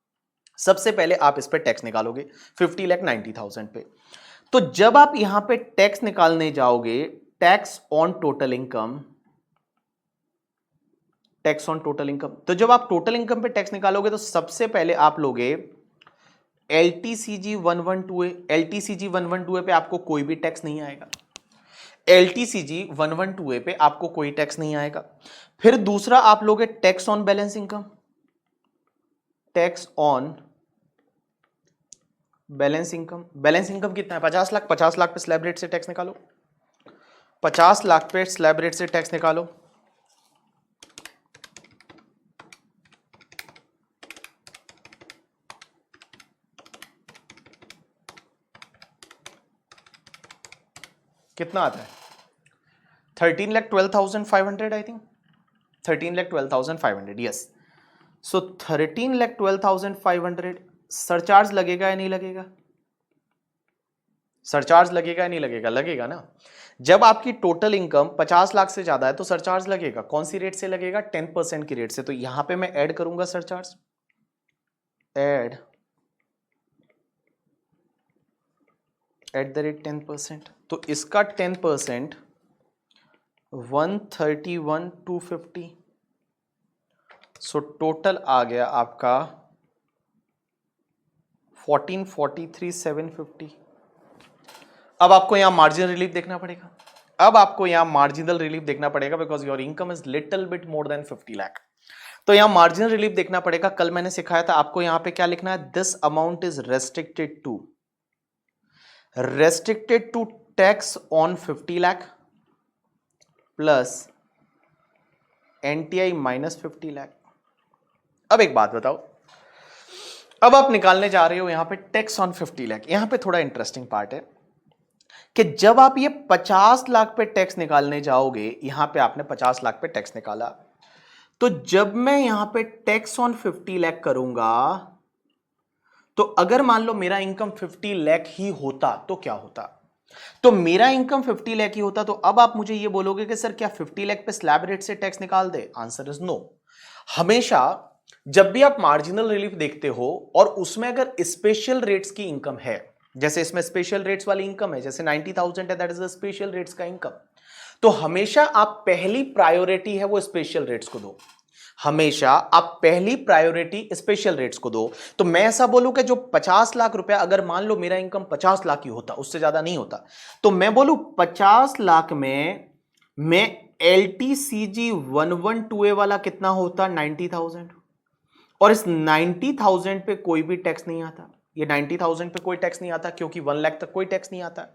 सबसे पहले आप इस पे टैक्स निकालोगे 50 लाख 90,000 पे, तो जब आप यहां पे टैक्स निकालने जाओगे, tax on total income, tax on total income, तो जब आप टोटल इनकम पे टैक्स निकालोगे तो सबसे पहले आप लोगे LTCG 112A। LTCG 112A पे आपको कोई भी टैक्स नहीं आएगा। LTCG 112A पे आपको कोई टैक्स नहीं आएगा। फिर दूसरा आप लोगे tax on balance income. Tax on balance income, balance income कितना है? 50 लाख। 50 लाख पे स्लैब रेट से टैक्स निकालो, 50 लाख पे स्लैब रेट से टैक्स निकालो। कितना आता है? 13,12,500 I think, 13,12,500, yes. So 13,12,500 surcharge लगेगा या नहीं लगेगा? सरचार्ज लगेगा या नहीं लगेगा? लगेगा ना। जब आपकी टोटल इनकम 50 लाख से ज्यादा है तो सरचार्ज लगेगा। कौन सी रेट से लगेगा? 10% की रेट से। तो यहां पे मैं ऐड करूंगा surcharge, add eight the rate 10%, तो इसका 10% 131,250। सो टोटल आ गया आपका 1443,750। अब आपको यहां मार्जिनल रिलीफ देखना पड़ेगा। अब आपको यहां मार्जिनल रिलीफ देखना पड़ेगा because your income is little bit more than 50 lakh. तो यहां मार्जिनल रिलीफ देखना पड़ेगा। कल मैंने सिखाया था आपको यहां पे क्या लिखना है, this amount is restricted to tax on 50 lakh plus NTI minus 50 lakh. अब एक बात बताओ, अब आप निकालने जा रहे हो यहां पे टैक्स ऑन 50 लाख। यहां पे थोड़ा इंटरेस्टिंग पार्ट है कि जब आप ये 50 लाख पे टैक्स निकालने जाओगे, यहां पे आपने 50 लाख पे टैक्स निकाला, तो जब मैं यहां पे टैक्स ऑन 50 लाख करूंगा, तो अगर मान लो मेरा इनकम 50 लाख ही होता तो क्या होता? तो मेरा इनकम 50 लाख ही होता, तो अब आप मुझे ये बोलोगे कि सर क्या 50 लाख पे स्लैब रेट से टैक्स निकाल दे? Answer is no. हमेशा जब भी आप मार्जिनल रिलीफ देखते हो और उसमें अगर स्पेशल रेट्स की इनकम है, जैसे इसमें स्पेशल रेट्स वाली इनकम है, जैसे 90,000 है, that is the special rates का इनकम, तो हमेशा आप पहली प्रायोरिटी है वो स्पेशल रेट्स को दो। हमेशा आप पहली प्रायोरिटी स्पेशल रेट्स को दो। तो मैं ऐसा बोलूं कि जो 50 लाख रुपया, अगर मान लो मेरा इनकम 50 लाख ही होता, उससे ज्यादा नहीं होता, तो मैं बोलूं 50 लाख में मैं LTCG 112A वाला कितना होता? 90,000, और इस 90,000 पे कोई भी टैक्स नहीं आता। ये 90,000 पे कोई टैक्स नहीं आता क्योंकि 1 लाख तक कोई टैक्स नहीं आता।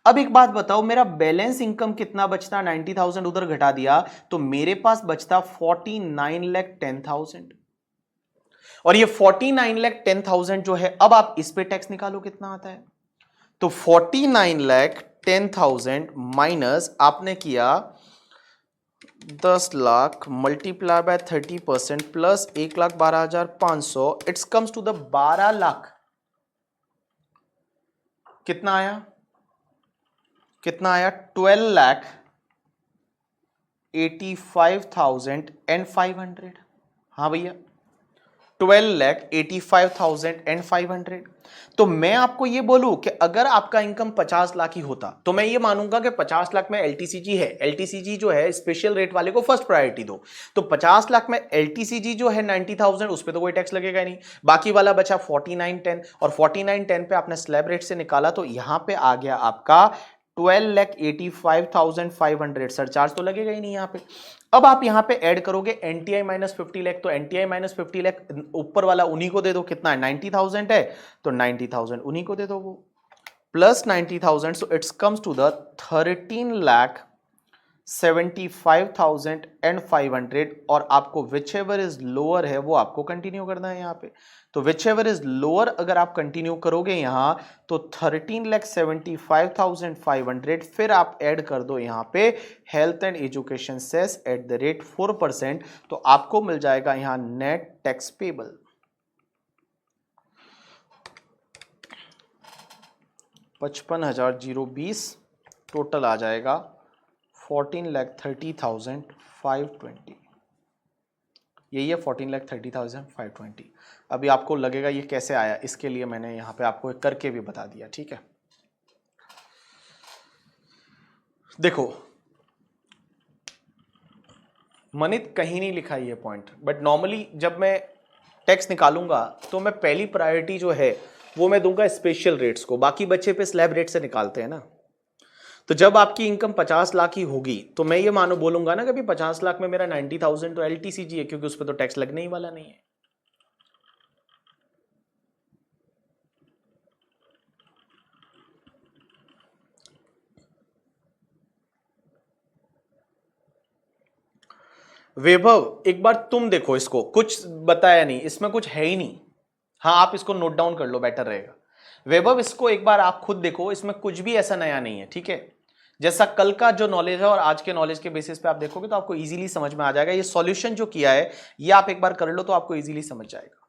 अब एक बात बताओ, मेरा बैलेंस इनकम कितना बचता? 90,000 उधर घटा दिया तो मेरे पास बचता 49,10,000। और ये 49,10,000 जो है, अब आप इस पे टैक्स निकालो कितना आता है। तो 49,10,000 माइनस आपने किया 10 lakh multiply by 30% plus 1,12,500, it's comes to the 12 lakh. कितना आया? कितना आया? 12,85,500। हाँ भैया, 12,85,500। तो मैं आपको ये बोलूं कि अगर आपका इनकम 50 लाख ही होता तो मैं ये मानूंगा कि 50 लाख में एलटीसीजी है। एलटीसीजी जो है स्पेशल रेट वाले को फर्स्ट प्रायोरिटी दो। तो 50 लाख में एलटीसीजी जो है 90,000, उस पर तो कोई टैक्स लगेगा नहीं। बाकी वाला बचा 49,10, और 49,10 पे आपने स्लैब रेट से निकाला तो यहां पे आ गया आपका 12,85,500। सरचार्ज तो लगेगा ही नहीं यहां पे। अब आप यहां पे ऐड करोगे एनटीआई माइनस 50 लाख, तो एनटीआई माइनस 50 लाख ऊपर वाला उन्हीं को दे दो। कितना है? 90,000 है, तो 90,000 उन्हीं को दे दो वो, plus 90,000, so it's comes to the 13,75,500। और आपको विच एवर इज लोअर है वो आपको कंटिन्यू करना है यहां पे। तो विच एवर इज लोअर अगर आप कंटिन्यू करोगे यहां तो 13,75,500, फिर आप ऐड कर दो यहां पे health and education cess at the rate 4%, तो आपको मिल जाएगा यहां नेट टैक्स पेबल 55,020। टोटल आ जाएगा 14,30,520। यही है 14,30,520। अभी आपको लगेगा ये कैसे आया, इसके लिए मैंने यहां पे आपको एक करके भी बता दिया। ठीक है, देखो मनित कहीं नहीं लिखा ये पॉइंट, बट नॉर्मली जब मैं टैक्स निकालूंगा तो मैं पहली प्रायोरिटी जो है वो मैं दूंगा स्पेशल रेट्स को, बाकी बच्चे पे स्लैब रेट से निकालते हैं ना। तो जब आपकी इनकम 50 लाख ही होगी तो मैं ये मानो बोलूंगा ना कि भाई 50 लाख में मेरा 90,000 तो एलटीसीजी है, क्योंकि उस पर तो टैक्स लगने ही वाला नहीं है। वैभव एक बार तुम देखो इसको, कुछ बताया नहीं, इसमें कुछ है ही नहीं। हाँ आप इसको नोट डाउन कर लो, बेटर रहेगा। वैभव इसको एक बार आप खुद देखो, इसमें कुछ भी ऐसा नया नहीं है। ठीक है, जैसा कल का जो नॉलेज है और आज के नॉलेज के बेसिस पे आप देखोगे तो आपको इजीली समझ में आ जाएगा। ये सॉल्यूशन जो किया है ये आप एक बार कर लो तो आपको इजीली समझ जाएगा।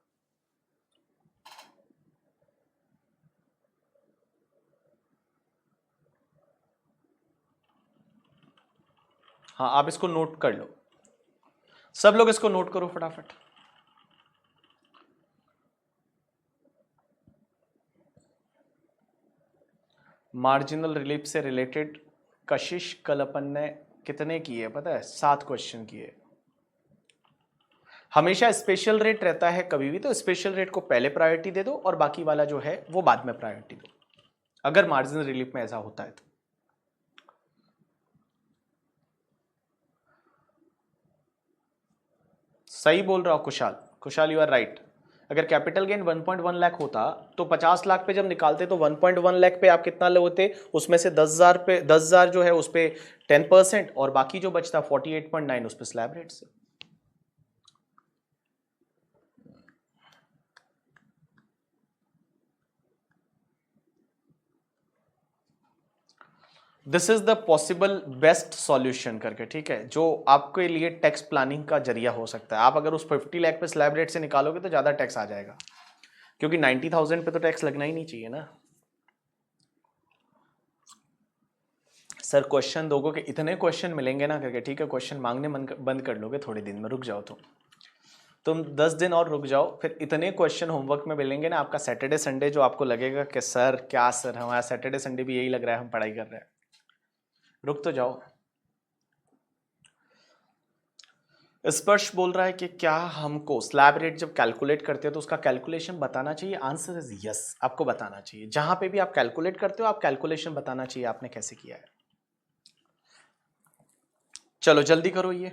हाँ आप इसको नोट कर लो, सब लोग इसको नोट करो फटाफट। मार्जिनल रिलीफ से रिलेटेड कशिश कल अपन ने कितने किए पता है? 7 क्वेश्चन किए। हमेशा स्पेशल रेट रहता है कभी भी, तो स्पेशल रेट को पहले प्रायोरिटी दे दो और बाकी वाला जो है वो बाद में प्रायोरिटी दो, अगर मार्जिनल रिलीफ में ऐसा होता है तो। सही बोल रहा हूं Kushal, Kushal you are right. अगर कैपिटल गेन 1.1 लाख होता तो 50 लाख पे जब निकालते तो 1.1 लाख पे आप कितना लेते? उसमें से 10,000 पे 10,000 जो है उस पे 10% और बाकी जो बचता 48.9 उस पे स्लैब रेट से। This is the possible best solution करके, ठीक है, जो आपके लिए टैक्स प्लानिंग का जरिया हो सकता है। आप अगर उस 50 लाख पे स्लैब रेट से निकालोगे तो ज्यादा टैक्स आ जाएगा, क्योंकि 90,000 पे तो टैक्स लगना ही नहीं चाहिए ना। सर क्वेश्चन दोगे कि इतने क्वेश्चन मिलेंगे ना करके, ठीक है, क्वेश्चन मांगने बंद कर लोगे थोड़े दिन में, रुक जाओ तुम 10 दिन और रुक जाओ, फिर इतने क्वेश्चन होमवर्क में मिलेंगे ना आपका सैटरडे संडे, जो आपको लगेगा कि सर क्या सर हमारा सैटरडे संडे भी यही लग रहा है हम पढ़ाई कर रहे हैं। रुक तो जाओ। स्पर्श बोल रहा है कि क्या हमको स्लैब रेट जब कैलकुलेट करते हो तो उसका कैलकुलेशन बताना चाहिए? आंसर इज यस, आपको बताना चाहिए। जहां पे भी आप कैलकुलेट करते हो आप कैलकुलेशन बताना चाहिए आपने कैसे किया है। चलो जल्दी करो ये।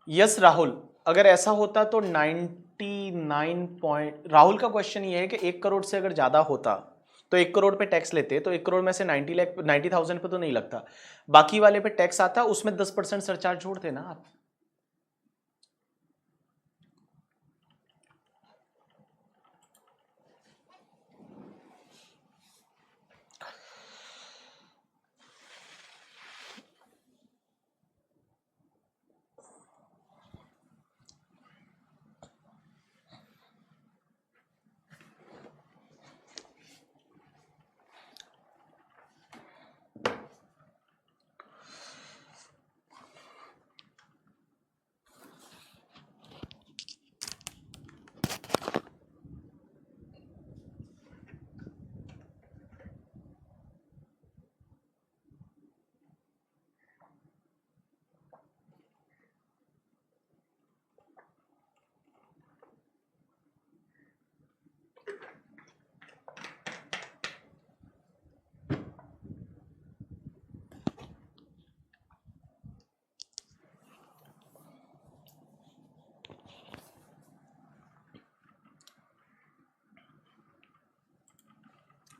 यस राहुल, अगर ऐसा होता तो 99 पॉइंट, राहुल का क्वेश्चन ये है कि 1 करोड़ से अगर ज्यादा होता तो 1 करोड़ पे टैक्स लेते, तो 1 करोड़ में से 90,000 पे तो नहीं लगता, बाकी वाले पे टैक्स आता, उसमें 10% सरचार्ज जोड़ते ना आप।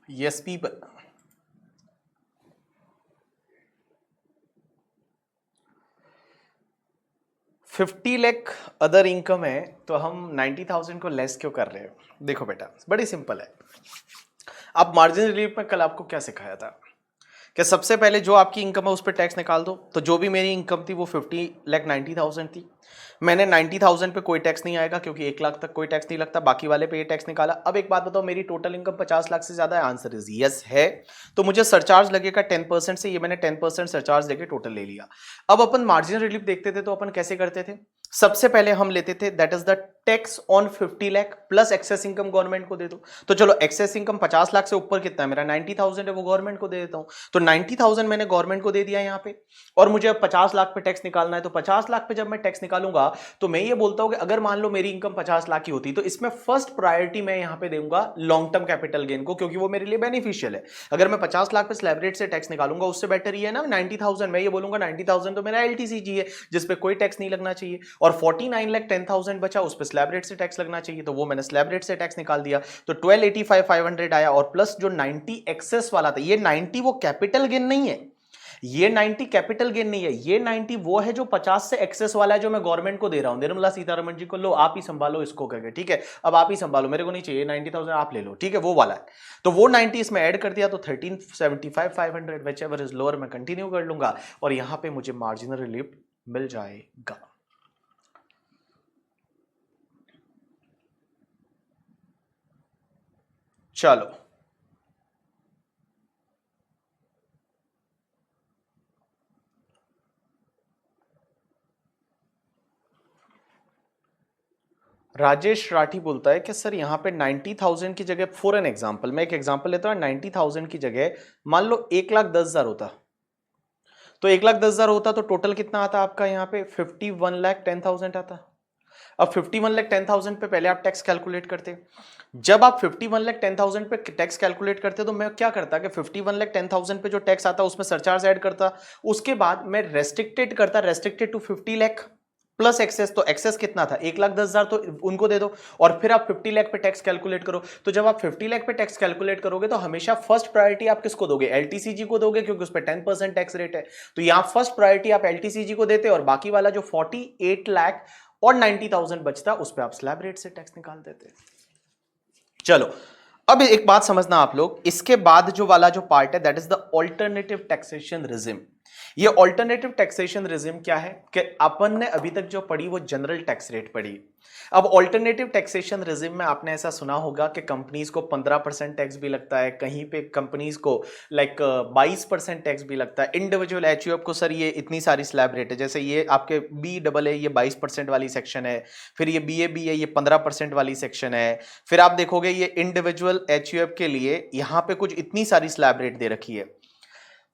Yes people, 50 lakh other income है, तो हम 90,000 को लेस क्यों कर रहे हैं? देखो बेटा, बड़ी सिंपल है। आप मार्जिन रिलीफ में कल आपको क्या सिखाया था कि सबसे पहले जो आपकी इनकम है उस पर टैक्स निकाल दो। तो जो भी मेरी इनकम थी वो 50,90,000 थी, मैंने 90,000 पे कोई टैक्स नहीं आएगा क्योंकि 1 लाख तक कोई टैक्स नहीं लगता, बाकी वाले पे ये टैक्स निकाला। अब एक बात बताओ, मेरी टोटल इनकम 50 लाख से ज्यादा है? आंसर इज यस है। तो मुझे सरचार्ज लगेगा 10% से, ये मैंने 10% सरचार्ज लेके टोटल ले लिया। अब अपन मार्जिनल रिलीफ देखते थे तो अपन कैसे करते थे? सबसे पहले हम लेते थे that is the tax on 50 lakh plus excess income government को दे दो। तो चलो एक्सेस इनकम 50 लाख से ऊपर कितना है मेरा? 90,000 है, वो गवर्नमेंट को दे देता हूं। तो 90,000 मैंने गवर्नमेंट को दे दिया यहां पे, और मुझे अब 50 लाख पे टैक्स निकालना है। तो 50 लाख पे जब मैं टैक्स निकालूंगा तो मैं ये बोलता हूं कि अगर मान लो मेरी इनकम 50 लाख की होती तो इसमें फर्स्ट प्रायोरिटी मैं यहां पे दूंगा लॉन्ग टर्म कैपिटल गेन को, क्योंकि वो मेरे लिए बेनिफिशियल है। अगर मैं 50 लाख पे स्लैब रेट से टैक्स निकालूंगा उससे बेटर ये है ना 90,000, मैं ये बोलूंगा 90,000 तो मेरा एलटीसीजी है जिसपे कोई टैक्स नहीं लगना चाहिए, और 49,10,000 बचा उस पर स्लैब रेट से टैक्स लगना चाहिए, तो वो मैंने स्लैब रेट से टैक्स निकाल दिया। तो 1285,500 आया, और प्लस जो 90 एक्सेस वाला था, ये 90 वो कैपिटल गेन नहीं है, ये 90 कैपिटल गेन नहीं है, ये 90 वो है जो 50 से एक्सेस वाला है जो मैं गवर्नमेंट को दे रहा हूं। निर्मला सीतारमण जी को लो, आप ही संभालो इसको करके, ठीक है? अब आप ही संभालो, मेरे को नहीं चाहिए 90,000, आप ले लो, ठीक है? वो वाला है। तो वो 90 इसमें ऐड कर दिया, तो 1375,500 विच एवर इज लोअर मैं कंटिन्यू कर लूंगा, और यहां पे मुझे मार्जिनल रिलीफ मिल जाएगा। चलो, राजेश राठी बोलता है कि सर यहाँ पे 90,000 की जगह, फॉर एन एग्जाम्पल, मैं एक एग्जाम्पल लेता हूँ, 90,000 की जगह मान लो 1,10,000 होता, तो 1,10,000 होता तो टोटल कितना आता आपका यहाँ पे? 51,10,000 आता। अब 51,10,000 पे पहले आप टैक्स कैलकुलेट करते। जब आप 51,10,000 पे टैक्स कैलकुलेट करते तो मैं क्या करता कि 51,10,000 पे जो टैक्स आता उसमें सरचार्ज ऐड करता, उसके बाद मैं रेस्ट्रिक्टेड करता, restricted to 50 lakh plus excess. तो एक्सेस कितना था? 1,10,000, तो उनको दे दो, और फिर आप 50 लाख पे टैक्स कैलकुलेट करो। तो जब आप 50 लाख पे टैक्स कैलकुलेट करोगे तो हमेशा फर्स्ट प्रायोरिटी आप किसको दोगे? एलटीसीजी को दोगे, क्योंकि उस पर 10% टैक्स रेट है। तो यहां फर्स्ट प्रायोरिटी आप एलटीसीजी को देते, और बाकी वाला जो 48 लाख और 90,000 बचता उस पर आप स्लैब रेट से टैक्स निकाल देते। चलो, अब एक बात समझना आप लोग, इसके बाद जो वाला जो पार्ट है that is the alternative taxation regime. ये ऑल्टरनेटिव टैक्सेशन रिजिम क्या है कि अपन ने अभी तक जो पढ़ी वो जनरल टैक्स रेट पढ़ी। अब ऑल्टरनेटिव टैक्सेशन रिजिम में आपने ऐसा सुना होगा कि कंपनीज को 15% टैक्स भी लगता है, कहीं पे कंपनीज को लाइक 22% टैक्स भी लगता है। इंडिविजुअल एचयूएफ को सर ये इतनी सारी स्लैब रेट है, जैसे ये आपके बी डबल है ये 22% वाली सेक्शन है, फिर ये बी ए बी है ये 15% वाली सेक्शन है, फिर आप देखोगे ये इंडिविजुअल एचयूएफ के लिए यहाँ पे कुछ इतनी सारी स्लैब रेट दे रखी है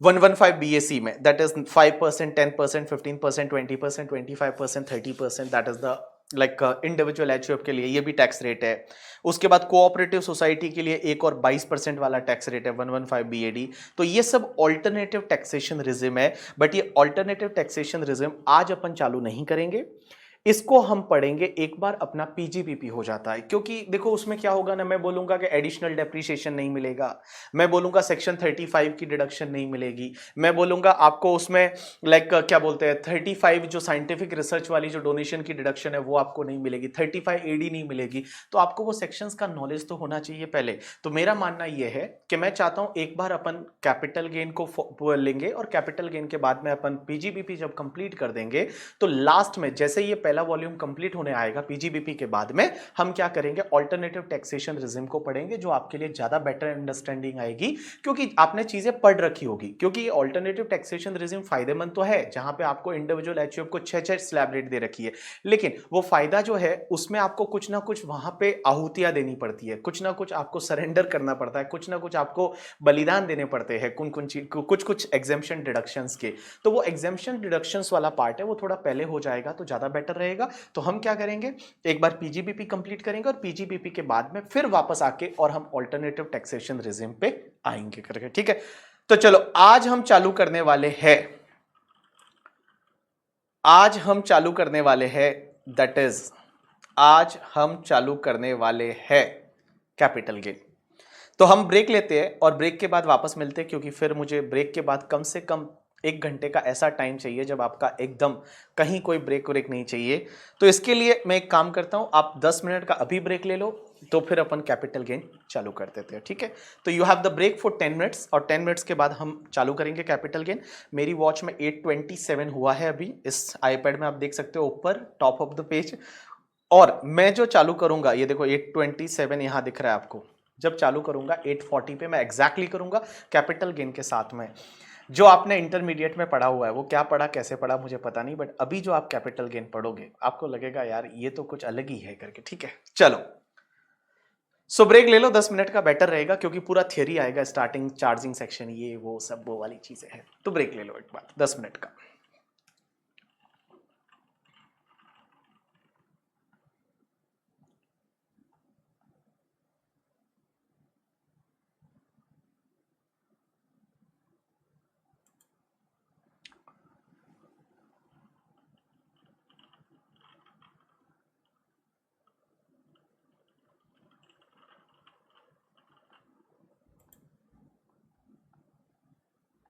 115 BAC में, that is 5%, 10%, 15%, 20%, 25%, 30%, that is the like individual HUF के लिए ये भी टैक्स रेट है। उसके बाद कोऑपरेटिव सोसाइटी के लिए एक और 22% वाला टैक्स रेट है 115 BAD। तो ये सब ऑल्टरनेटिव टैक्सेशन रिजिम है, बट ये ऑल्टरनेटिव टैक्सेशन रिजिम आज अपन चालू नहीं करेंगे, इसको हम पढ़ेंगे एक बार अपना पीजीबीपी हो जाता है, क्योंकि देखो उसमें क्या होगा ना, मैं बोलूंगा कि एडिशनल डेप्रिसिएशन नहीं मिलेगा, मैं बोलूंगा सेक्शन 35 की डिडक्शन नहीं मिलेगी, मैं बोलूंगा आपको उसमें क्या बोलते हैं 35 जो साइंटिफिक रिसर्च वाली जो डोनेशन की डिडक्शन है वो आपको नहीं मिलेगी, 35 एडी नहीं मिलेगी। तो आपको वो सेक्शंस का नॉलेज तो होना चाहिए पहले। तो मेरा मानना यह है कि मैं चाहता हूं एक बार अपन कैपिटल गेन को लेंगे और कैपिटल गेन के बाद में अपन पीजीबीपी जब कंप्लीट कर देंगे तो लास्ट में जैसे ये पहला वॉल्यूम कंप्लीट होने आएगा पीजीबीपी के बाद में हम क्या करेंगे, ऑल्टरनेटिव टैक्सेशन रिजिम को पढ़ेंगे, जो आपके लिए ज्यादा बेटर अंडरस्टैंडिंग आएगी, क्योंकि आपने चीजें पढ़ रखी होगी। क्योंकि ये ऑल्टरनेटिव टैक्सेशन रिजिम फायदेमंद तो है, जहां पे आपको इंडिविजुअल एचयूएफ को 6 स्लैब रेट दे रखी है, लेकिन वो फायदा जो है उसमें आपको कुछ ना कुछ वहां पे आहुतियां देनी पड़ती है, कुछ ना कुछ आपको सरेंडर करना पड़ता है, कुछ ना कुछ आपको बलिदान देने पड़ते हैं कुछ कुछ एग्जेम्पशन डिडक्शंस के। तो वो एग्जेम्पशन डिडक्शंस वाला पार्ट है वो थोड़ा पहले हो जाएगा तो ज्यादा बेटर रहेगा। तो हम क्या करेंगे, एक बार पीजीबीपी कंप्लीट करेंगे और पीजीबीपी के बाद में फिर वापस आके और हम ऑल्टरनेटिव टैक्सेशन रिजिम पे आएंगे करके, ठीक है। तो चलो आज हम चालू करने वाले हैं, आज हम चालू करने वाले हैं दैट इज आज हम चालू करने वाले हैं कैपिटल गेन। तो हम ब्रेक लेते हैं और ब्रेक के बाद वापस मिलते हैं, क्योंकि फिर मुझे ब्रेक के बाद कम से कम 1 घंटे का ऐसा टाइम चाहिए जब आपका एकदम कहीं कोई ब्रेक नहीं चाहिए। तो इसके लिए मैं एक काम करता हूं, आप 10 मिनट का अभी ब्रेक ले लो, तो फिर अपन कैपिटल गेन चालू कर देते हैं, ठीक है। तो you have the break for 10 minutes और 10 मिनट्स के बाद हम चालू करेंगे कैपिटल गेन। मेरी वॉच में 8:27 हुआ है अभी, इस आईपैड में आप देख सकते हो ऊपर टॉप ऑफ द पेज। और मैं जो चालू करूंगा, ये देखो 8:27 यहां दिख रहा है आपको, जब चालू करूंगा 8:40 पे मैं एग्जैक्टली करूंगा कैपिटल गेन के साथ में। जो आपने इंटरमीडिएट में पढ़ा हुआ है वो क्या पढ़ा कैसे पढ़ा मुझे पता नहीं, बट अभी जो आप कैपिटल गेन पढ़ोगे आपको लगेगा यार ये तो कुछ अलग ही है करके, ठीक है। चलो सो ब्रेक ले लो 10 मिनट का, बेटर रहेगा, क्योंकि पूरा थियरी आएगा, स्टार्टिंग चार्जिंग सेक्शन ये वो सब वो वाली चीजें हैं। तो ब्रेक ले लो एक बार 10 मिनट का।